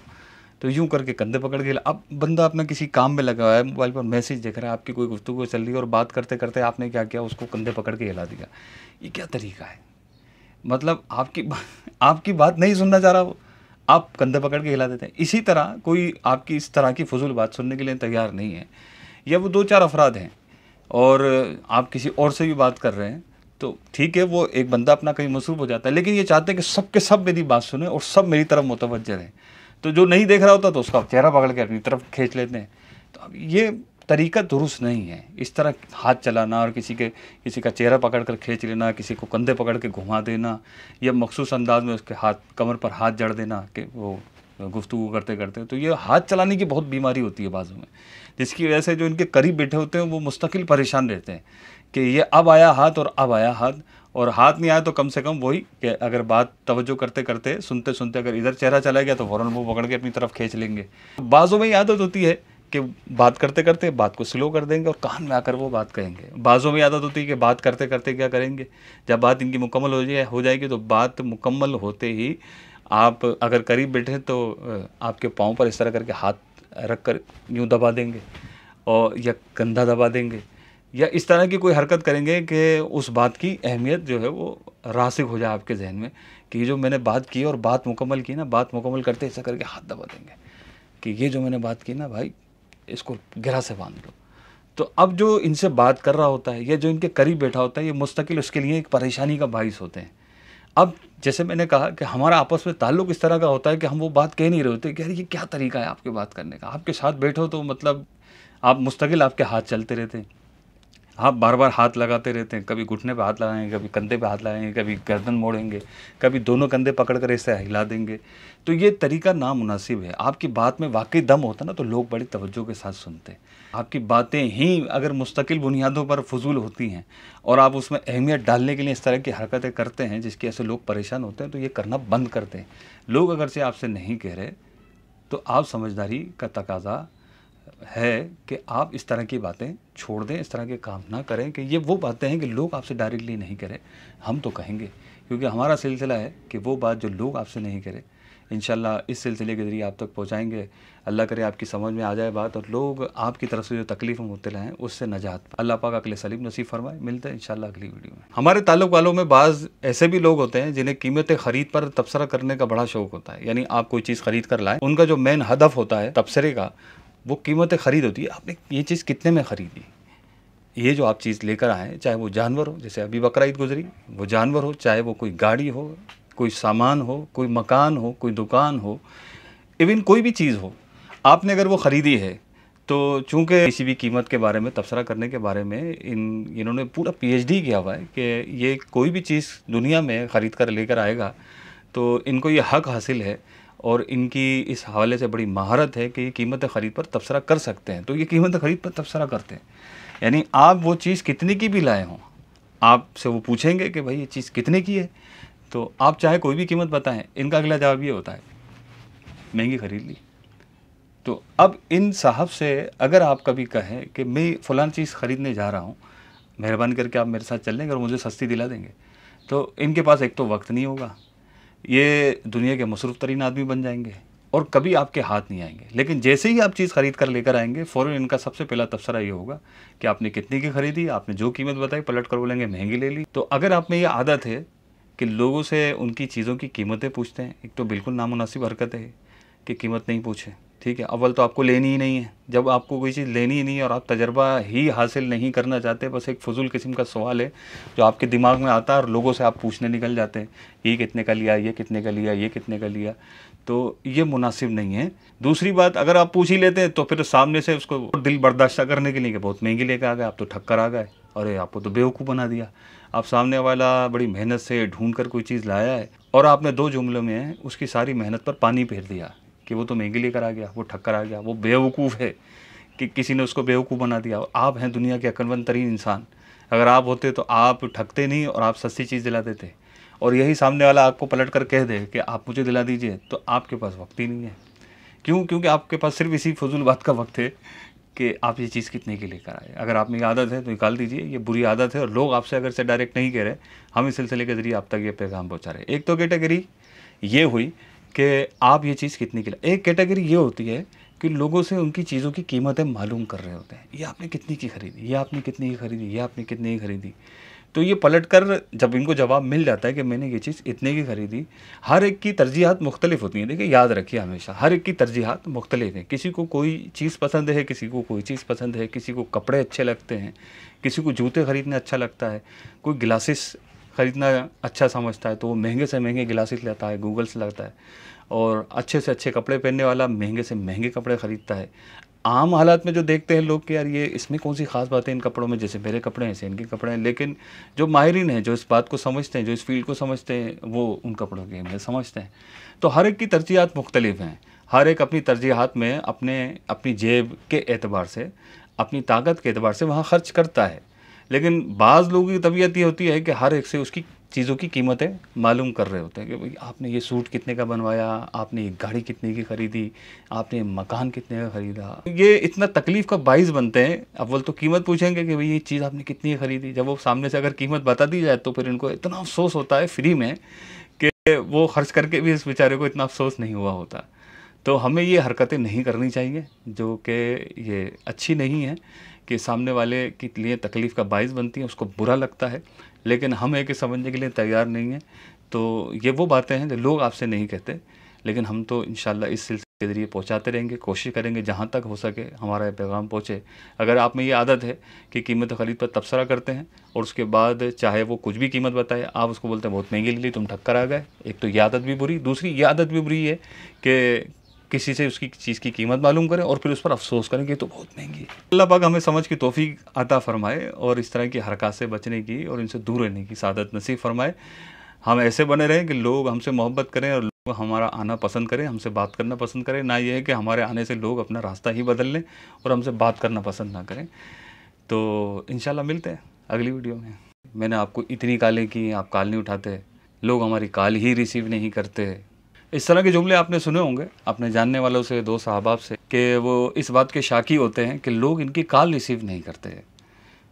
तो यूँ करके कंधे पकड़ के हिला। अब बंदा अपना किसी काम में लगा हुआ है, मोबाइल पर मैसेज देख रहा है, आपकी कोई गुफ्तगू चल रही है और बात करते करते आपने क्या किया, उसको कंधे पकड़ के हिला दिया। ये क्या तरीका है? मतलब आपकी बात नहीं सुनना चाह रहा वो, आप कंधे पकड़ के हिला देते हैं। इसी तरह कोई आपकी इस तरह की फजूल बात सुनने के लिए तैयार नहीं है, या वो 2-4 अफराद हैं और आप किसी और से भी बात कर रहे हैं, तो ठीक है, वो एक बंदा अपना कहीं मसरूफ़ हो जाता है, लेकिन ये चाहते हैं कि सब के सब मेरी बात सुने और सब मेरी तरफ मुतवज्जह रहें। तो जो नहीं देख रहा होता तो उसका चेहरा पकड़ के अपनी तरफ खींच लेते हैं। तो अब ये तरीका दुरुस्त नहीं है, इस तरह हाथ चलाना और किसी का चेहरा पकड़ कर खींच लेना, किसी को कंधे पकड़ के घुमा देना, या मखसूस अंदाज में उसके कमर पर हाथ जड़ देना कि वो गुफ्तगू करते करते। तो ये हाथ चलाने की बहुत बीमारी होती है बाजू में, जिसकी वजह से जो इनके करीब बैठे होते हैं वो मुस्तकिल परेशान रहते हैं कि ये अब आया हाथ और अब आया हाथ, और हाथ नहीं आया तो कम से कम वही कि अगर बात तवज्जो करते करते सुनते सुनते अगर इधर चेहरा चला गया तो फ़ौरन वो पकड़ के अपनी तरफ खींच लेंगे। बाज़ों में ये आदत होती है कि बात करते करते बात को स्लो कर देंगे और कान में आकर वो बात कहेंगे। बाज़ों में आदत होती है कि बात करते करते क्या करेंगे, जब बात इनकी मुकम्मल हो जाएगी तो बात मुकम्मल होते ही आप अगर करीब बैठे तो आपके पाँव पर इस तरह करके हाथ रख कर यूँ दबा देंगे, और या कंधा दबा देंगे, या इस तरह की कोई हरकत करेंगे कि उस बात की अहमियत जो है वो रासिख हो जाए आपके जहन में कि जो मैंने बात की और बात मुकम्मल की ना, बात मुकम्मल करते ऐसा करके हाथ दबा देंगे कि ये जो मैंने बात की ना भाई, इसको गिरा से बांध लो। तो अब जो इनसे बात कर रहा होता है या जो इनके करीब बैठा होता है, ये मुस्तकिल उसके लिए एक परेशानी का बाइस होते हैं। अब जैसे मैंने कहा कि हमारा आपस में ताल्लुक इस तरह का होता है कि हम वो बात कह नहीं रहे होते कि यार ये क्या तरीका है आपके बात करने का। आपके साथ बैठो तो मतलब आप मुस्तकिल आपके हाथ चलते रहते हैं, आप बार बार हाथ लगाते रहते हैं, कभी घुटने पे हाथ लगाएंगे, कभी कंधे पे हाथ लगाएंगे, कभी गर्दन मोड़ेंगे, कभी दोनों कंधे पकड़ कर ऐसे हिला देंगे। तो ये तरीका नामुनासिब है। आपकी बात में वाकई दम होता ना तो लोग बड़ी तवज्जो के साथ सुनते हैं। आपकी बातें ही अगर मुस्तकिल बुनियादों पर फजूल होती हैं और आप उसमें अहमियत डालने के लिए इस तरह की हरकतें करते हैं जिसकी ऐसे लोग परेशान होते हैं, तो ये करना बंद करते हैं। लोग अगर से आपसे नहीं कह रहे तो आप समझदारी का तकाजा है कि आप इस तरह की बातें छोड़ दें, इस तरह के काम ना करें कि ये वो बातें हैं कि लोग आपसे डायरेक्टली नहीं करें, हम तो कहेंगे। क्योंकि हमारा सिलसिला है कि वो बात जो लोग आपसे नहीं करें इंशाल्लाह इस सिलसिले के ज़रिए आप तक पहुंचाएंगे। अल्लाह करे आपकी समझ में आ जाए बात और लोग आपकी तरफ से जो तकलीफ़ में मुब्तला हैं उससे नजात पाएं। अल्लाह पाक अक्ल सलीम नसीब फरमाए। मिलते हैं इंशाल्लाह अगली वीडियो में। हमारे ताल्लुक़ वालों में बाज़ ऐसे भी लोग होते हैं जिन्हें कीमत ख़रीद पर तबसरा करने का बड़ा शौक़ होता है। यानी आप कोई चीज़ ख़रीद कर लाएँ, उनका जो मेन हदफ होता है तबसरे का वो कीमत ख़रीद होती है। आपने ये चीज़ कितने में ख़रीदी, ये जो आप चीज़ लेकर आएँ, चाहे वो जानवर हो, जैसे अभी बकरा ईद गुजरी, वो जानवर हो, चाहे वो कोई गाड़ी हो, कोई सामान हो, कोई मकान हो, कोई दुकान हो, इवन कोई भी चीज़ हो, आपने अगर वो ख़रीदी है तो चूँकि किसी भी कीमत के बारे में तबसरा करने के बारे में इन्होंने पूरा PhD किया हुआ है कि ये कोई भी चीज़ दुनिया में ख़रीद कर लेकर आएगा तो इनको ये हक़ हासिल है और इनकी इस हवाले से बड़ी महारत है कि ये कीमत ख़रीद पर तबसरा कर सकते हैं। तो ये कीमत ख़रीद पर तबसरा करते हैं। यानी आप वो चीज़ कितने की भी लाए हों, आपसे वो पूछेंगे कि भाई ये चीज़ कितने की है, तो आप चाहे कोई भी कीमत बताएं, इनका अगला जवाब ये होता है महंगी ख़रीद ली। तो अब इन साहब से अगर आप कभी कहें कि मैं फ़लाँ चीज़ ख़रीदने जा रहा हूँ, मेहरबानी करके आप मेरे साथ चल लेंगे और मुझे सस्ती दिला देंगे, तो इनके पास एक तो वक्त नहीं होगा, ये दुनिया के मसरूफ़ तरीन आदमी बन जाएंगे और कभी आपके हाथ नहीं आएंगे। लेकिन जैसे ही आप चीज़ ख़रीद कर लेकर आएंगे फ़ौरन इनका सबसे पहला तबसरा ये होगा कि आपने कितने की ख़रीदी, आपने जो कीमत बताई पलट कर बोलेंगे महंगी ले ली। तो अगर आप में ये आदत है कि लोगों से उनकी चीज़ों की कीमतें पूछते हैं, एक तो बिल्कुल नामुनासिब हरकत है कि कीमत नहीं पूछें। ठीक है, अव्वल तो आपको लेनी ही नहीं है। जब आपको कोई चीज़ लेनी ही नहीं है और आप तजर्बा ही हासिल नहीं करना चाहते, बस एक फ़ुज़ूल किस्म का सवाल है जो आपके दिमाग में आता है और लोगों से आप पूछने निकल जाते हैं, ये कितने का लिया, ये कितने का लिया, ये कितने का लिया, तो ये मुनासिब नहीं है। दूसरी बात, अगर आप पूछ ही लेते हैं तो फिर सामने से उसको दिल बर्दाश्त करने के लिए कि बहुत महंगी लेकर आ गए, आप तो ठग कर आ गए, अरे आपको तो बेवकूफ़ बना दिया। आप सामने वाला बड़ी मेहनत से ढूंढ कर कोई चीज़ लाया है और आपने 2 जुमलों में उसकी सारी मेहनत पर पानी फेर दिया कि वो तो महंगी लेकर आ गया, वो ठग कर आ गया, वो बेवकूफ़ है कि किसी ने उसको बेवकूफ़ बना दिया। और आप हैं दुनिया के अक्लमंद तरीन इंसान, अगर आप होते तो आप ठगते नहीं और आप सस्ती चीज़ दिला देते। और यही सामने वाला आपको पलट कर कह दे कि आप मुझे दिला दीजिए, तो आपके पास वक्त ही नहीं है। क्यों? क्योंकि आपके पास सिर्फ इसी फजूल बात का वक्त है कि आप ये चीज़ कितने की लेकर आए। अगर आप में ये आदत है तो निकाल दीजिए, ये बुरी आदत है और लोग आपसे अगर से डायरेक्ट नहीं कह रहे, हम इस सिलसिले के ज़रिए आप तक ये पैगाम पहुँचा रहे। एक तो कैटेगरी ये हुई कि आप ये चीज़ कितनी की, एक कैटेगरी ये होती है कि लोगों से उनकी चीज़ों की कीमतें मालूम कर रहे होते हैं। ये आपने कितनी की ख़रीदी, ये आपने कितनी की ख़रीदी, ये आपने कितनी की ख़रीदी। तो ये पलट कर जब इनको जवाब मिल जाता है कि मैंने ये चीज़ इतने की ख़रीदी, हर एक की तरजीहात मुख्तलिफ होती हैं। देखिए याद रखिए हमेशा, हर एक की तरजीहात मुख्तलिफ हैं। किसी को कोई चीज़ पसंद है, किसी को कोई चीज़ पसंद है, किसी को कपड़े अच्छे लगते हैं, किसी को जूते ख़रीदना अच्छा लगता है, कोई गिलासेस ख़रीदना अच्छा समझता है तो वो महंगे से महंगे गिलासेस लेता है, गूगल से लगता है, और अच्छे से अच्छे कपड़े पहनने वाला महंगे से महंगे कपड़े ख़रीदता है। आम हालात में जो देखते हैं लोग कि यार ये इसमें कौन सी ख़ास बात है इन कपड़ों में, जैसे मेरे कपड़े हैं ऐसे इनके कपड़े हैं। लेकिन जो माहिरीन हैं, जो इस बात को समझते हैं, जो इस फील्ड को समझते हैं, वो उन कपड़ों के में समझते हैं। तो हर एक की तरजीहात मुख्तलिफ हैं, हर एक अपनी तरजीहात में अपनी जेब के एतबार से, अपनी ताकत के एतबार से वहाँ ख़र्च करता है। लेकिन बाज़ लोगों की तबीयत ये होती है कि हर एक से उसकी चीज़ों की कीमतें मालूम कर रहे होते हैं कि भाई आपने ये सूट कितने का बनवाया, आपने ये गाड़ी कितने की ख़रीदी, आपने मकान कितने का ख़रीदा। ये इतना तकलीफ़ का बाइस बनते हैं। अव्वल तो कीमत पूछेंगे कि भाई ये चीज़ आपने कितनी की ख़रीदी। जब वो सामने से अगर कीमत बता दी जाए तो फिर इनको इतना अफसोस होता है फ्री में कि वो खर्च करके भी इस बेचारे को इतना अफसोस नहीं हुआ होता। तो हमें ये हरकतें नहीं करनी चाहिए जो कि ये अच्छी नहीं है, कि सामने वाले के लिए तकलीफ़ का बाइस बनती है, उसको बुरा लगता है, लेकिन हम एक समझने के लिए तैयार नहीं हैं। तो ये वो बातें हैं जो लोग आपसे नहीं कहते, लेकिन हम तो इंशाल्लाह इस सिलसिले के ज़रिए पहुँचाते रहेंगे, कोशिश करेंगे जहाँ तक हो सके हमारा ये पैगाम पहुँचे। अगर आप में ये आदत है कि कीमत ख़रीद पर तबसरा करते हैं और उसके बाद चाहे वो कुछ भी कीमत बताए, आप उसको बोलते हैं बहुत महंगी ले ली, तुम ठक्कर आ गए, एक तो ये आदत भी बुरी। दूसरी ये आदत भी बुरी है कि किसी से उसकी चीज़ की कीमत मालूम करें और फिर उस पर अफसोस करें कि ये तो बहुत महंगी है। अल्लाह पाक हमें समझ की तौफीक अता फ़रमाए और इस तरह की हरकत से बचने की और इनसे दूर रहने की सादत नसीब फ़रमाए। हम ऐसे बने रहें कि लोग हमसे मोहब्बत करें और लोग हमारा आना पसंद करें, हमसे बात करना पसंद करें। ना ये है कि हमारे आने से लोग अपना रास्ता ही बदल लें और हमसे बात करना पसंद ना करें। तो इंशाल्लाह मिलते हैं अगली वीडियो में। मैंने आपको इतनी कॉलें की, आप कॉल नहीं उठाते, लोग हमारी कॉल ही रिसीव नहीं करते। इस तरह के जुमले आपने सुने होंगे अपने जानने वालों से, दोस्त अहबाब से, कि वो इस बात के शाकी होते हैं कि लोग इनकी कॉल रिसीव नहीं करते।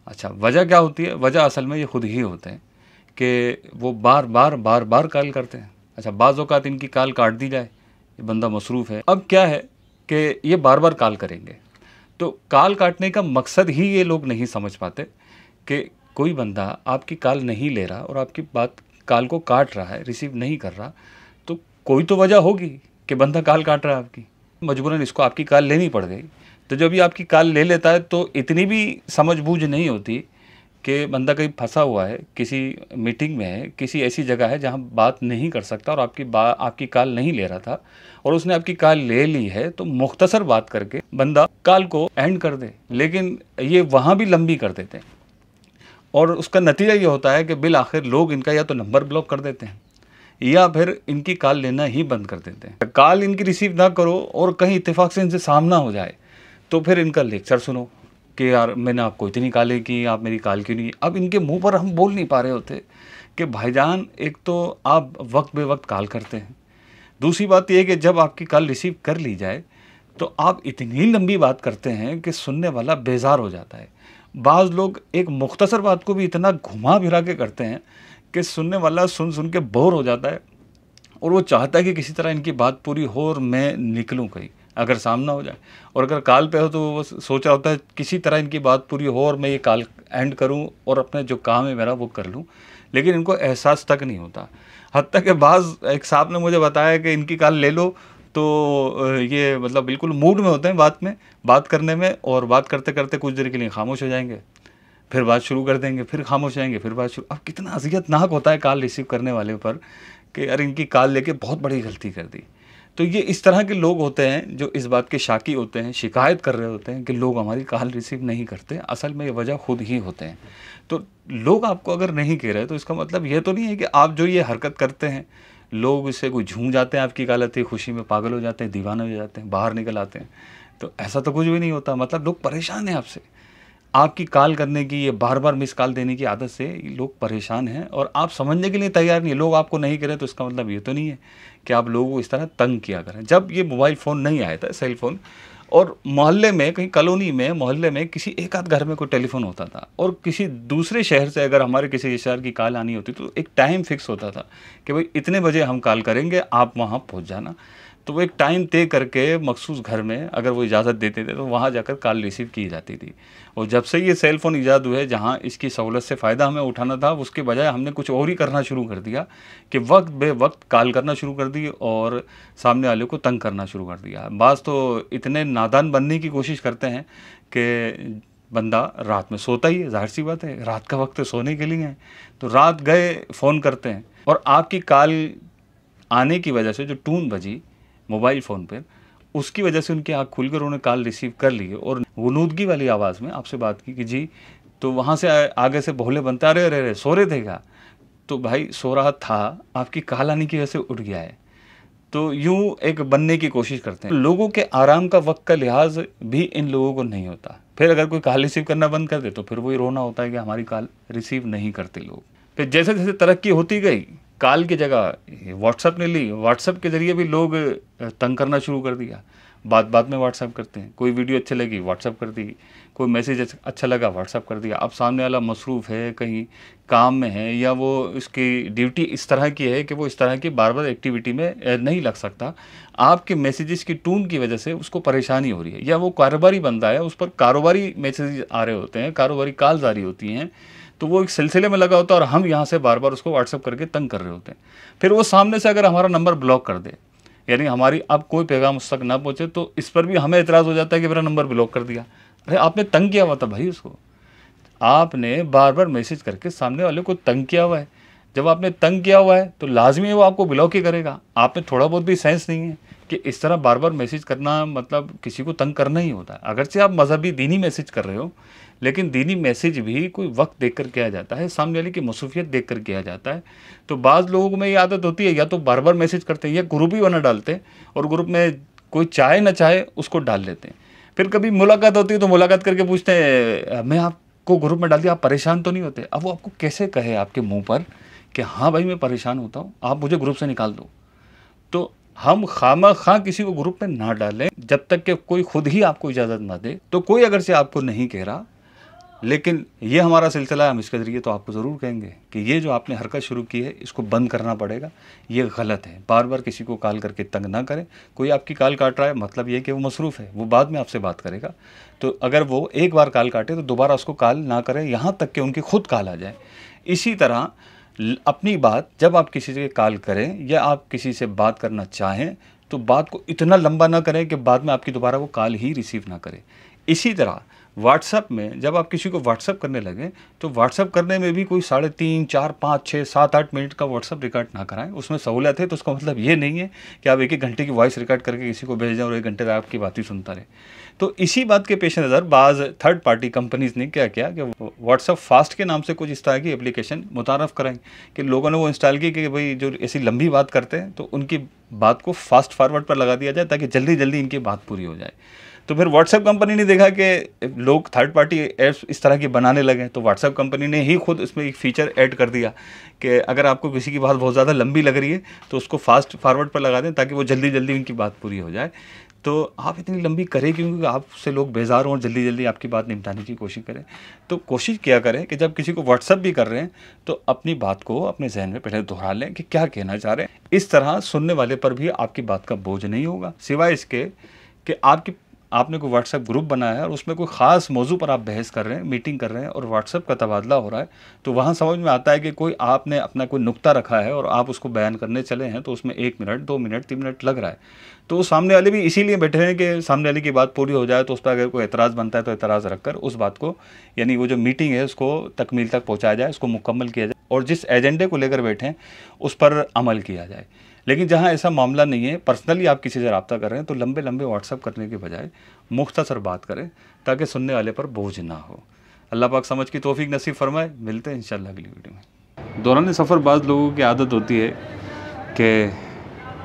अच्छा, वजह क्या होती है? वजह असल में ये खुद ही होते हैं कि वो बार बार कॉल करते हैं। अच्छा, बाज़ औक़ात इनकी कॉल काट दी जाए, ये बंदा मसरूफ़ है। अब क्या है कि ये बार बार कॉल करेंगे, तो कॉल काटने का मकसद ही ये लोग नहीं समझ पाते कि कोई बंदा आपकी कॉल नहीं ले रहा और आपकी कॉल को काट रहा है, रिसीव नहीं कर रहा, तो कोई तो वजह होगी कि बंदा कॉल काट रहा है आपकी। मजबूरन इसको आपकी कॉल लेनी पड़ गई। तो जब ये आपकी कॉल ले लेता है तो इतनी भी समझ-बूझ नहीं होती कि बंदा कहीं फंसा हुआ है, किसी मीटिंग में है, किसी ऐसी जगह है जहाँ बात नहीं कर सकता और आपकी कॉल नहीं ले रहा था और उसने आपकी कॉल ले ली है, तो मुख्तसर बात करके बंदा कॉल को एंड कर दे। लेकिन ये वहाँ भी लंबी कर देते हैं और उसका नतीजा ये होता है कि बिल आखिर लोग इनका या तो नंबर ब्लॉक कर देते हैं या फिर इनकी कॉल लेना ही बंद कर देते हैं। कॉल इनकी रिसीव ना करो और कहीं इत्तेफाक से इनसे सामना हो जाए तो फिर इनका लेक्चर सुनो कि यार मैंने आपको इतनी कॉलें की, आप मेरी कॉल क्यों नहीं। अब इनके मुंह पर हम बोल नहीं पा रहे होते कि भाईजान, एक तो आप वक्त बे वक्त कॉल करते हैं, दूसरी बात यह है कि जब आपकी कॉल रिसीव कर ली जाए तो आप इतनी लंबी बात करते हैं कि सुनने वाला बेजार हो जाता है। बाज़ लोग एक मुख्तसर बात को भी इतना घुमा फिरा के करते हैं कि सुनने वाला सुन सुन के बोर हो जाता है और वो चाहता है कि किसी तरह इनकी बात पूरी हो और मैं निकलूं कहीं, अगर सामना हो जाए। और अगर कॉल पे हो तो वो सोच रहा होता है किसी तरह इनकी बात पूरी हो और मैं ये कॉल एंड करूं और अपने जो काम है मेरा वो कर लूं। लेकिन इनको एहसास तक नहीं होता। हत्ता कि बाज़ एक साहब ने मुझे बताया कि इनकी कॉल ले लो तो ये मतलब बिल्कुल मूड में होते हैं बात करने में, और बात करते करते कुछ देर के लिए खामोश हो जाएंगे, फिर बात शुरू कर देंगे, फिर खामोश हो जाएंगे, फिर बात शुरू। अब कितना अज़ियतनाक होता है कॉल रिसीव करने वाले पर कि यार इनकी कॉल लेके बहुत बड़ी गलती कर दी। तो ये इस तरह के लोग होते हैं जो इस बात के शाकी होते हैं, शिकायत कर रहे होते हैं कि लोग हमारी कॉल रिसीव नहीं करते। असल में ये वजह खुद ही होते हैं। तो लोग आपको अगर नहीं कह रहे तो इसका मतलब ये तो नहीं है कि आप जो ये हरकत करते हैं लोग इससे कोई झूम जाते हैं, आपकी कॉल आती है, खुशी में पागल हो जाते हैं, दीवाने हो जाते हैं, बाहर निकल आते हैं। तो ऐसा तो कुछ भी नहीं होता। मतलब लोग परेशान हैं आपसे, आपकी कॉल करने की, ये बार बार मिस कॉल देने की आदत से लोग परेशान हैं और आप समझने के लिए तैयार नहीं है। लोग आपको नहीं करें तो इसका मतलब ये तो नहीं है कि आप लोगों को इस तरह तंग किया करें। जब ये मोबाइल फ़ोन नहीं आया था, सेल फ़ोन, और मोहल्ले में, कहीं कॉलोनी में, मोहल्ले में किसी एक आध घर में कोई टेलीफोन होता था और किसी दूसरे शहर से अगर हमारे किसी शहर की कॉल आनी होती तो एक टाइम फिक्स होता था कि भाई इतने बजे हम कॉल करेंगे, आप वहाँ पहुँच जाना। तो वो एक टाइम तय करके मखसूस घर में अगर वो इजाज़त देते थे तो वहाँ जाकर कॉल रिसीव की जाती थी। और जब से ये सेल फ़ोन ईजाद हुए, जहाँ इसकी सहूलत से फ़ायदा हमें उठाना था, उसके बजाय हमने कुछ और ही करना शुरू कर दिया कि वक्त बे वक्त कॉल करना शुरू कर दी और सामने वाले को तंग करना शुरू कर दिया। बाज़ तो इतने नादान बनने की कोशिश करते हैं कि बंदा रात में सोता ही है, ज़ाहिर सी बात है, रात का वक्त सोने के लिए है, तो रात गए फ़ोन करते हैं और आपकी कॉल आने की वजह से जो टून बजी मोबाइल फ़ोन पर, उसकी वजह से उनकी आँख खुलकर उन्होंने कॉल रिसीव कर ली और गुनूदगी वाली आवाज़ में आपसे बात की कि जी, तो वहाँ से आगे से भोले बनते, अरे अरे अरे सो रहे थे क्या? तो भाई सो रहा था, आपकी कॉल आने की वजह से उठ गया है। तो यूँ एक बनने की कोशिश करते हैं। लोगों के आराम का वक्त का लिहाज भी इन लोगों को नहीं होता। फिर अगर कोई कॉल रिसीव करना बंद कर दे तो फिर वही रोना होता है कि हमारी कॉल रिसीव नहीं करते लोग। फिर जैसे जैसे तरक्की होती गई, कॉल की जगह व्हाट्सएप ने ली, व्हाट्सएप के ज़रिए भी लोग तंग करना शुरू कर दिया। बात में व्हाट्सएप करते हैं, कोई वीडियो अच्छी लगी व्हाट्सएप कर दी, कोई मैसेज अच्छा लगा व्हाट्सएप कर दिया। अब सामने वाला मसरूफ़ है, कहीं काम में है, या वो इसकी ड्यूटी इस तरह की है कि वो इस तरह की बार बार एक्टिविटी में नहीं लग सकता। आपके मैसेजेस की टून की वजह से उसको परेशानी हो रही है, या वो कारोबारी बंदा है, उस पर कारोबारी मैसेज आ रहे होते हैं, कारोबारी कॉल्स आ रही होती हैं, तो वो एक सिलसिले में लगा होता है और हम यहाँ से बार बार उसको व्हाट्सएप करके तंग कर रहे होते हैं। फिर वो सामने से अगर हमारा नंबर ब्लॉक कर दे, यानी हमारी अब कोई पैगाम उस तक ना पहुँचे, तो इस पर भी हमें एतराज़ हो जाता है कि मेरा नंबर ब्लॉक कर दिया। अरे आपने तंग किया हुआ था भाई उसको, आपने बार बार मैसेज करके सामने वाले को तंग किया हुआ है। जब आपने तंग किया हुआ है तो लाजमी वो आपको ब्लॉक ही करेगा। आप में थोड़ा बहुत भी सेंस नहीं है कि इस तरह बार बार मैसेज करना मतलब किसी को तंग करना ही होता है। अगरचे आप मजहबी दीनी मैसेज कर रहे हो, लेकिन दीनी मैसेज भी कोई वक्त देख कर किया जाता है, सामने वाले की मसरूफियत देख कर किया जाता है। तो बाज़ लोगों में ये आदत होती है, या तो बार बार मैसेज करते हैं या ग्रुप ही बना डालते हैं और ग्रुप में कोई चाहे ना चाहे उसको डाल लेते हैं। फिर कभी मुलाकात होती है तो मुलाकात करके पूछते हैं मैं आपको ग्रुप में डाल दिया, आप परेशान तो नहीं होते? अब वो आपको कैसे कहे आपके मुंह पर कि हाँ भाई मैं परेशान होता हूँ, आप मुझे ग्रुप से निकाल दो। तो हम खामा किसी को ग्रुप में ना डालें जब तक कि कोई खुद ही आपको इजाज़त ना दे। तो कोई अगर से आपको नहीं कह रहा, लेकिन ये हमारा सिलसिला है, हम इसके ज़रिए तो आपको ज़रूर कहेंगे कि ये जो आपने हरकत शुरू की है इसको बंद करना पड़ेगा, ये गलत है। बार बार किसी को कॉल करके तंग ना करें। कोई आपकी कॉल काट रहा है मतलब ये कि वो मसरूफ़ है, वो बाद में आपसे बात करेगा। तो अगर वो एक बार कॉल काटे तो दोबारा उसको कॉल ना करें, यहाँ तक कि उनकी खुद कॉल आ जाए। इसी तरह अपनी बात जब आप किसी से कॉल करें या आप किसी से बात करना चाहें तो बात को इतना लंबा ना करें कि बाद में आपकी दोबारा वो कॉल ही रिसीव ना करे। इसी तरह व्हाट्सएप में जब आप किसी को व्हाट्सएप करने लगें तो व्हाट्सएप करने में भी कोई 3.5, 4, 5, 6, 7, 8 मिनट का व्हाट्सएप रिकॉर्ड ना कराएं। उसमें सहूलियत है तो उसका मतलब ये नहीं है कि आप 1-1 घंटे की वॉइस रिकॉर्ड करके किसी को भेज दें और 1 घंटे तक आपकी बात ही सुनता रहे। तो इसी बात के पेश नज़र बाज़ थर्ड पार्टी कंपनीज़ ने क्या किया कि व्हाट्सएप फास्ट के नाम से कुछ इस तरह की एप्लीकेशन मुतारफ़ कराएं कि लोगों ने वो इंस्टॉल की कि भाई जो ऐसी लंबी बात करते हैं तो उनकी बात को फास्ट फॉरवर्ड पर लगा दिया जाए ताकि जल्दी जल्दी इनकी बात पूरी हो जाए। तो फिर व्हाट्सएप कंपनी ने देखा कि लोग थर्ड पार्टी ऐप्स इस तरह की बनाने लगे, तो व्हाट्सएप कंपनी ने ही खुद इसमें एक फ़ीचर ऐड कर दिया कि अगर आपको किसी की बात बहुत ज़्यादा लंबी लग रही है तो उसको फास्ट फॉरवर्ड पर लगा दें ताकि वो जल्दी जल्दी उनकी बात पूरी हो जाए। तो आप इतनी लंबी करें क्योंकि आपसे लोग बेजार हों और जल्दी जल्दी आपकी बात निपटाने की कोशिश करें। तो कोशिश किया करें कि जब किसी को व्हाट्सएप भी कर रहे हैं तो अपनी बात को अपने जहन में पहले दोहरा लें कि क्या कहना चाह रहे हैं। इस तरह सुनने वाले पर भी आपकी बात का बोझ नहीं होगा, सिवाय इसके कि आपने कोई व्हाट्सएप ग्रुप बनाया है और उसमें कोई ख़ास मौजू पर आप बहस कर रहे हैं, मीटिंग कर रहे हैं और व्हाट्सएप का तबादला हो रहा है, तो वहाँ समझ में आता है कि कोई आपने अपना कोई नुक्ता रखा है और आप उसको बयान करने चले हैं तो उसमें 1 मिनट, 2 मिनट, 3 मिनट लग रहा है। तो सामने वाले भी इसीलिए बैठे हैं कि सामने वाले की बात पूरी हो जाए, तो उस पर अगर कोई एतराज़ बनता है तो एतराज़ रखकर उस बात को, यानी वो जो मीटिंग है उसको तकमील तक पहुँचाया जाए, उसको मुकम्मल किया जाए और जिस एजेंडे को लेकर बैठे हैं उस पर अमल किया जाए। लेकिन जहाँ ऐसा मामला नहीं है, पर्सनली आप किसी से रब्ता कर रहे हैं तो लंबे लंबे व्हाट्सअप करने के बजाय मुख्तसर बात करें ताकि सुनने वाले पर बोझ ना हो। अल्लाह पाक समझ की तौफीक नसीब फरमाए। मिलते हैं इंशाल्लाह अगली वीडियो में। दौरान सफ़र बाज़ लोगों की आदत होती है कि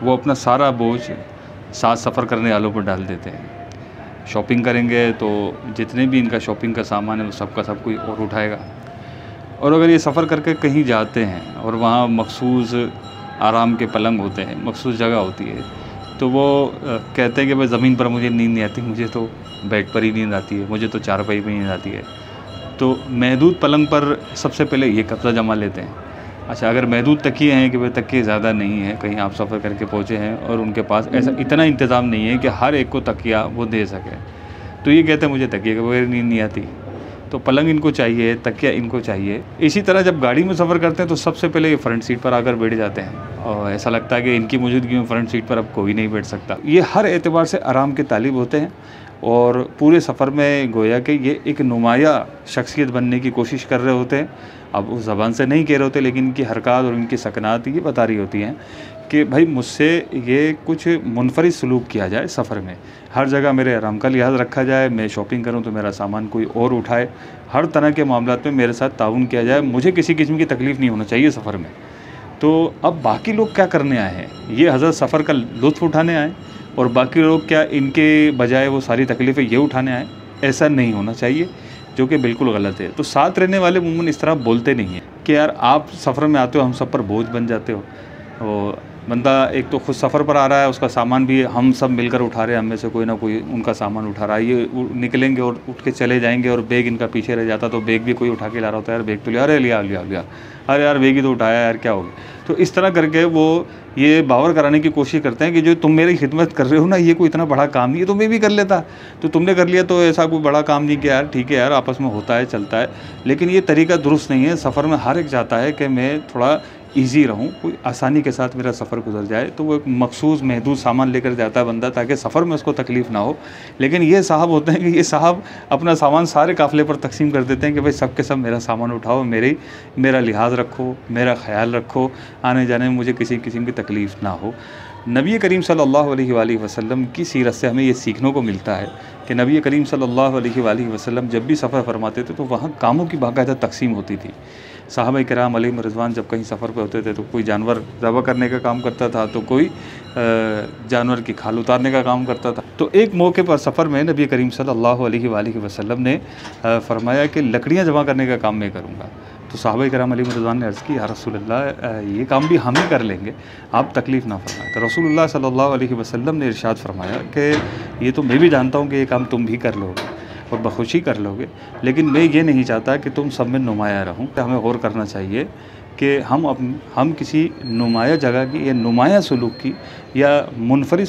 वो अपना सारा बोझ साथ सफ़र करने वालों पर डाल देते हैं। शॉपिंग करेंगे तो जितने भी इनका शॉपिंग का सामान है वो सब का सब कोई और उठाएगा। और अगर ये सफ़र करके कहीं जाते हैं और वहाँ मखसूस आराम के पलंग होते हैं, मखसूस जगह होती है, तो वो कहते हैं कि भाई ज़मीन पर मुझे नींद नहीं आती, मुझे तो बेड पर ही नींद आती है, मुझे तो चारपाई पर नींद आती है। तो महदूद पलंग पर सबसे पहले ये कब्ज़ा जमा लेते हैं। अच्छा, अगर महदूद तकिए हैं कि भाई तकिए ज़्यादा नहीं है, कहीं आप सफ़र करके पहुँचे हैं और उनके पास ऐसा इतना इंतज़ाम नहीं है कि हर एक को तकिया वो दे सके, तो ये कहते हैं मुझे तकिए के बगैर नींद नहीं आती। तो पलंग इनको चाहिए, तकिया इनको चाहिए। इसी तरह जब गाड़ी में सफ़र करते हैं तो सबसे पहले ये फ्रंट सीट पर आकर बैठ जाते हैं और ऐसा लगता है कि इनकी मौजूदगी में फ्रंट सीट पर अब कोई नहीं बैठ सकता। ये हर एतबार से आराम के तालिब होते हैं और पूरे सफ़र में गोया कि ये एक नुमाया शख्सियत बनने की कोशिश कर रहे होते हैं। अब उस ज़बान से नहीं कह रहे होते, लेकिन इनकी हरकत और इनकी सकनात ये बता रही होती हैं कि भाई मुझसे ये कुछ मुनफरिद सलूक किया जाए, सफ़र में हर जगह मेरे आराम का लिहाज रखा जाए, मैं शॉपिंग करूं तो मेरा सामान कोई और उठाए, हर तरह के मामलात में मेरे साथ ताउन किया जाए, मुझे किसी किस्म की तकलीफ़ नहीं होना चाहिए सफ़र में। तो अब बाकी लोग क्या करने आए हैं? ये हज़रत सफ़र का लुत्फ़ उठाने आए और बाकी लोग क्या इनके बजाय वो सारी तकलीफ़ें ये उठाने आए? ऐसा नहीं होना चाहिए, जो कि बिल्कुल गलत है। तो साथ रहने वाले उमूमन इस तरह बोलते नहीं हैं कि यार आप सफ़र में आते हो, हम सब पर बोझ बन जाते हो। और बंदा एक तो खुद सफ़र पर आ रहा है, उसका सामान भी हम सब मिलकर उठा रहे हैं, हम में से कोई ना कोई उनका सामान उठा रहा है। ये निकलेंगे और उठ के चले जाएंगे और बैग इनका पीछे रह जाता, तो बैग भी कोई उठा के ला रहा होता है, यार बैग तो लिया, अरे लिया लिया लिया, अरे यार बैग ही तो उठाया यार, क्या हो गया। तो इस तरह करके वो ये बावर कराने की कोशिश करते हैं कि जो तुम मेरी खिदमत कर रहे हो ना, ये कोई इतना बड़ा काम नहीं है, तो मैं भी कर लेता, तो तुमने कर लिया तो ऐसा कोई बड़ा काम नहीं किया यार, ठीक है यार, आपस में होता है, चलता है। लेकिन ये तरीका दुरुस्त नहीं है। सफ़र में हर एक चाहता है कि मैं थोड़ा ईज़ी रहूँ, कोई आसानी के साथ मेरा सफ़र गुजर जाए। तो वो एक मखसूस महदूद सामान लेकर जाता है बंदा ताकि सफ़र में उसको तकलीफ़ ना हो। लेकिन ये साहब होते हैं कि ये साहब अपना सामान सारे काफ़िले पर तक़सीम कर देते हैं कि भाई सब के सब मेरा सामान उठाओ, मेरा लिहाज़ रखो, मेरा ख़्याल रखो, आने जाने में मुझे किसी किस्म की तकलीफ़ ना हो। नबी करीम सल्लल्लाहु अलैहि वसल्लम की सीरत से हमें ये सीखने को मिलता है कि नबी करीम सल्लल्लाहु अलैहि वसल्लम जब भी सफ़र फरमाते थे तो वहाँ कामों की बाकायदा तक़सीम होती थी। साहबा किराम अलैहिम रिज़वान जब कहीं सफ़र पे होते थे तो कोई जानवर ज़बह करने का काम करता था, तो कोई जानवर की खाल उतारने का काम करता था। तो एक मौके पर सफ़र में नबी करीम सल्लल्लाहु अलैहि वसल्लम ने फ़रमाया कि लकड़ियाँ जमा करने का काम मैं करूँगा। तो साहबा किराम अलैहिम रिज़वान ने अर्ज़ की, या रसूलल्लाह ये काम भी हम ही कर लेंगे, आप तकलीफ़ ना फरमाएं। तो रसूलुल्लाह सल्लल्लाहु अलैहि वसल्लम ने इरशाद फरमाया कि ये तो मैं भी जानता हूँ कि ये काम तुम भी कर लोगे और बखुशी कर लोगे, लेकिन मैं ये नहीं चाहता कि तुम सब में नुमाया रहूँ। हमें गौर करना चाहिए कि हम किसी नुमाया जगह की या नुमाया सलूक की या मुनफरिद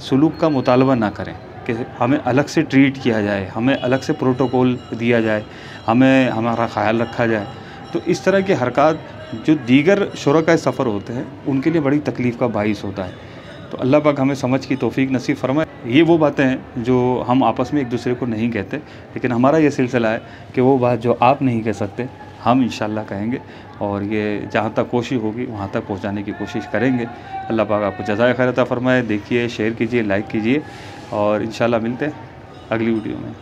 सलूक का मुतालबा ना करें कि हमें अलग से ट्रीट किया जाए, हमें अलग से प्रोटोकॉल दिया जाए, हमें हमारा ख़्याल रखा जाए। तो इस तरह की हरकत जो दीगर शुरकाए सफ़र होते हैं उनके लिए बड़ी तकलीफ़ का बाइस होता है। तो अल्लाह पाक हमें समझ की तौफ़ीक नसीब फ़रमाए। ये वो बातें हैं जो हम आपस में एक दूसरे को नहीं कहते, लेकिन हमारा ये सिलसिला है कि वो बात जो आप नहीं कह सकते हम इंशाअल्लाह कहेंगे, और ये जहाँ तक कोशिश होगी वहाँ तक पहुँचाने की कोशिश करेंगे। अल्लाह पाक आपको जज़ाए खैर अता फ़रमाए। देखिए, शेयर कीजिए, लाइक कीजिए, और इंशाअल्लाह मिलते हैं अगली वीडियो में।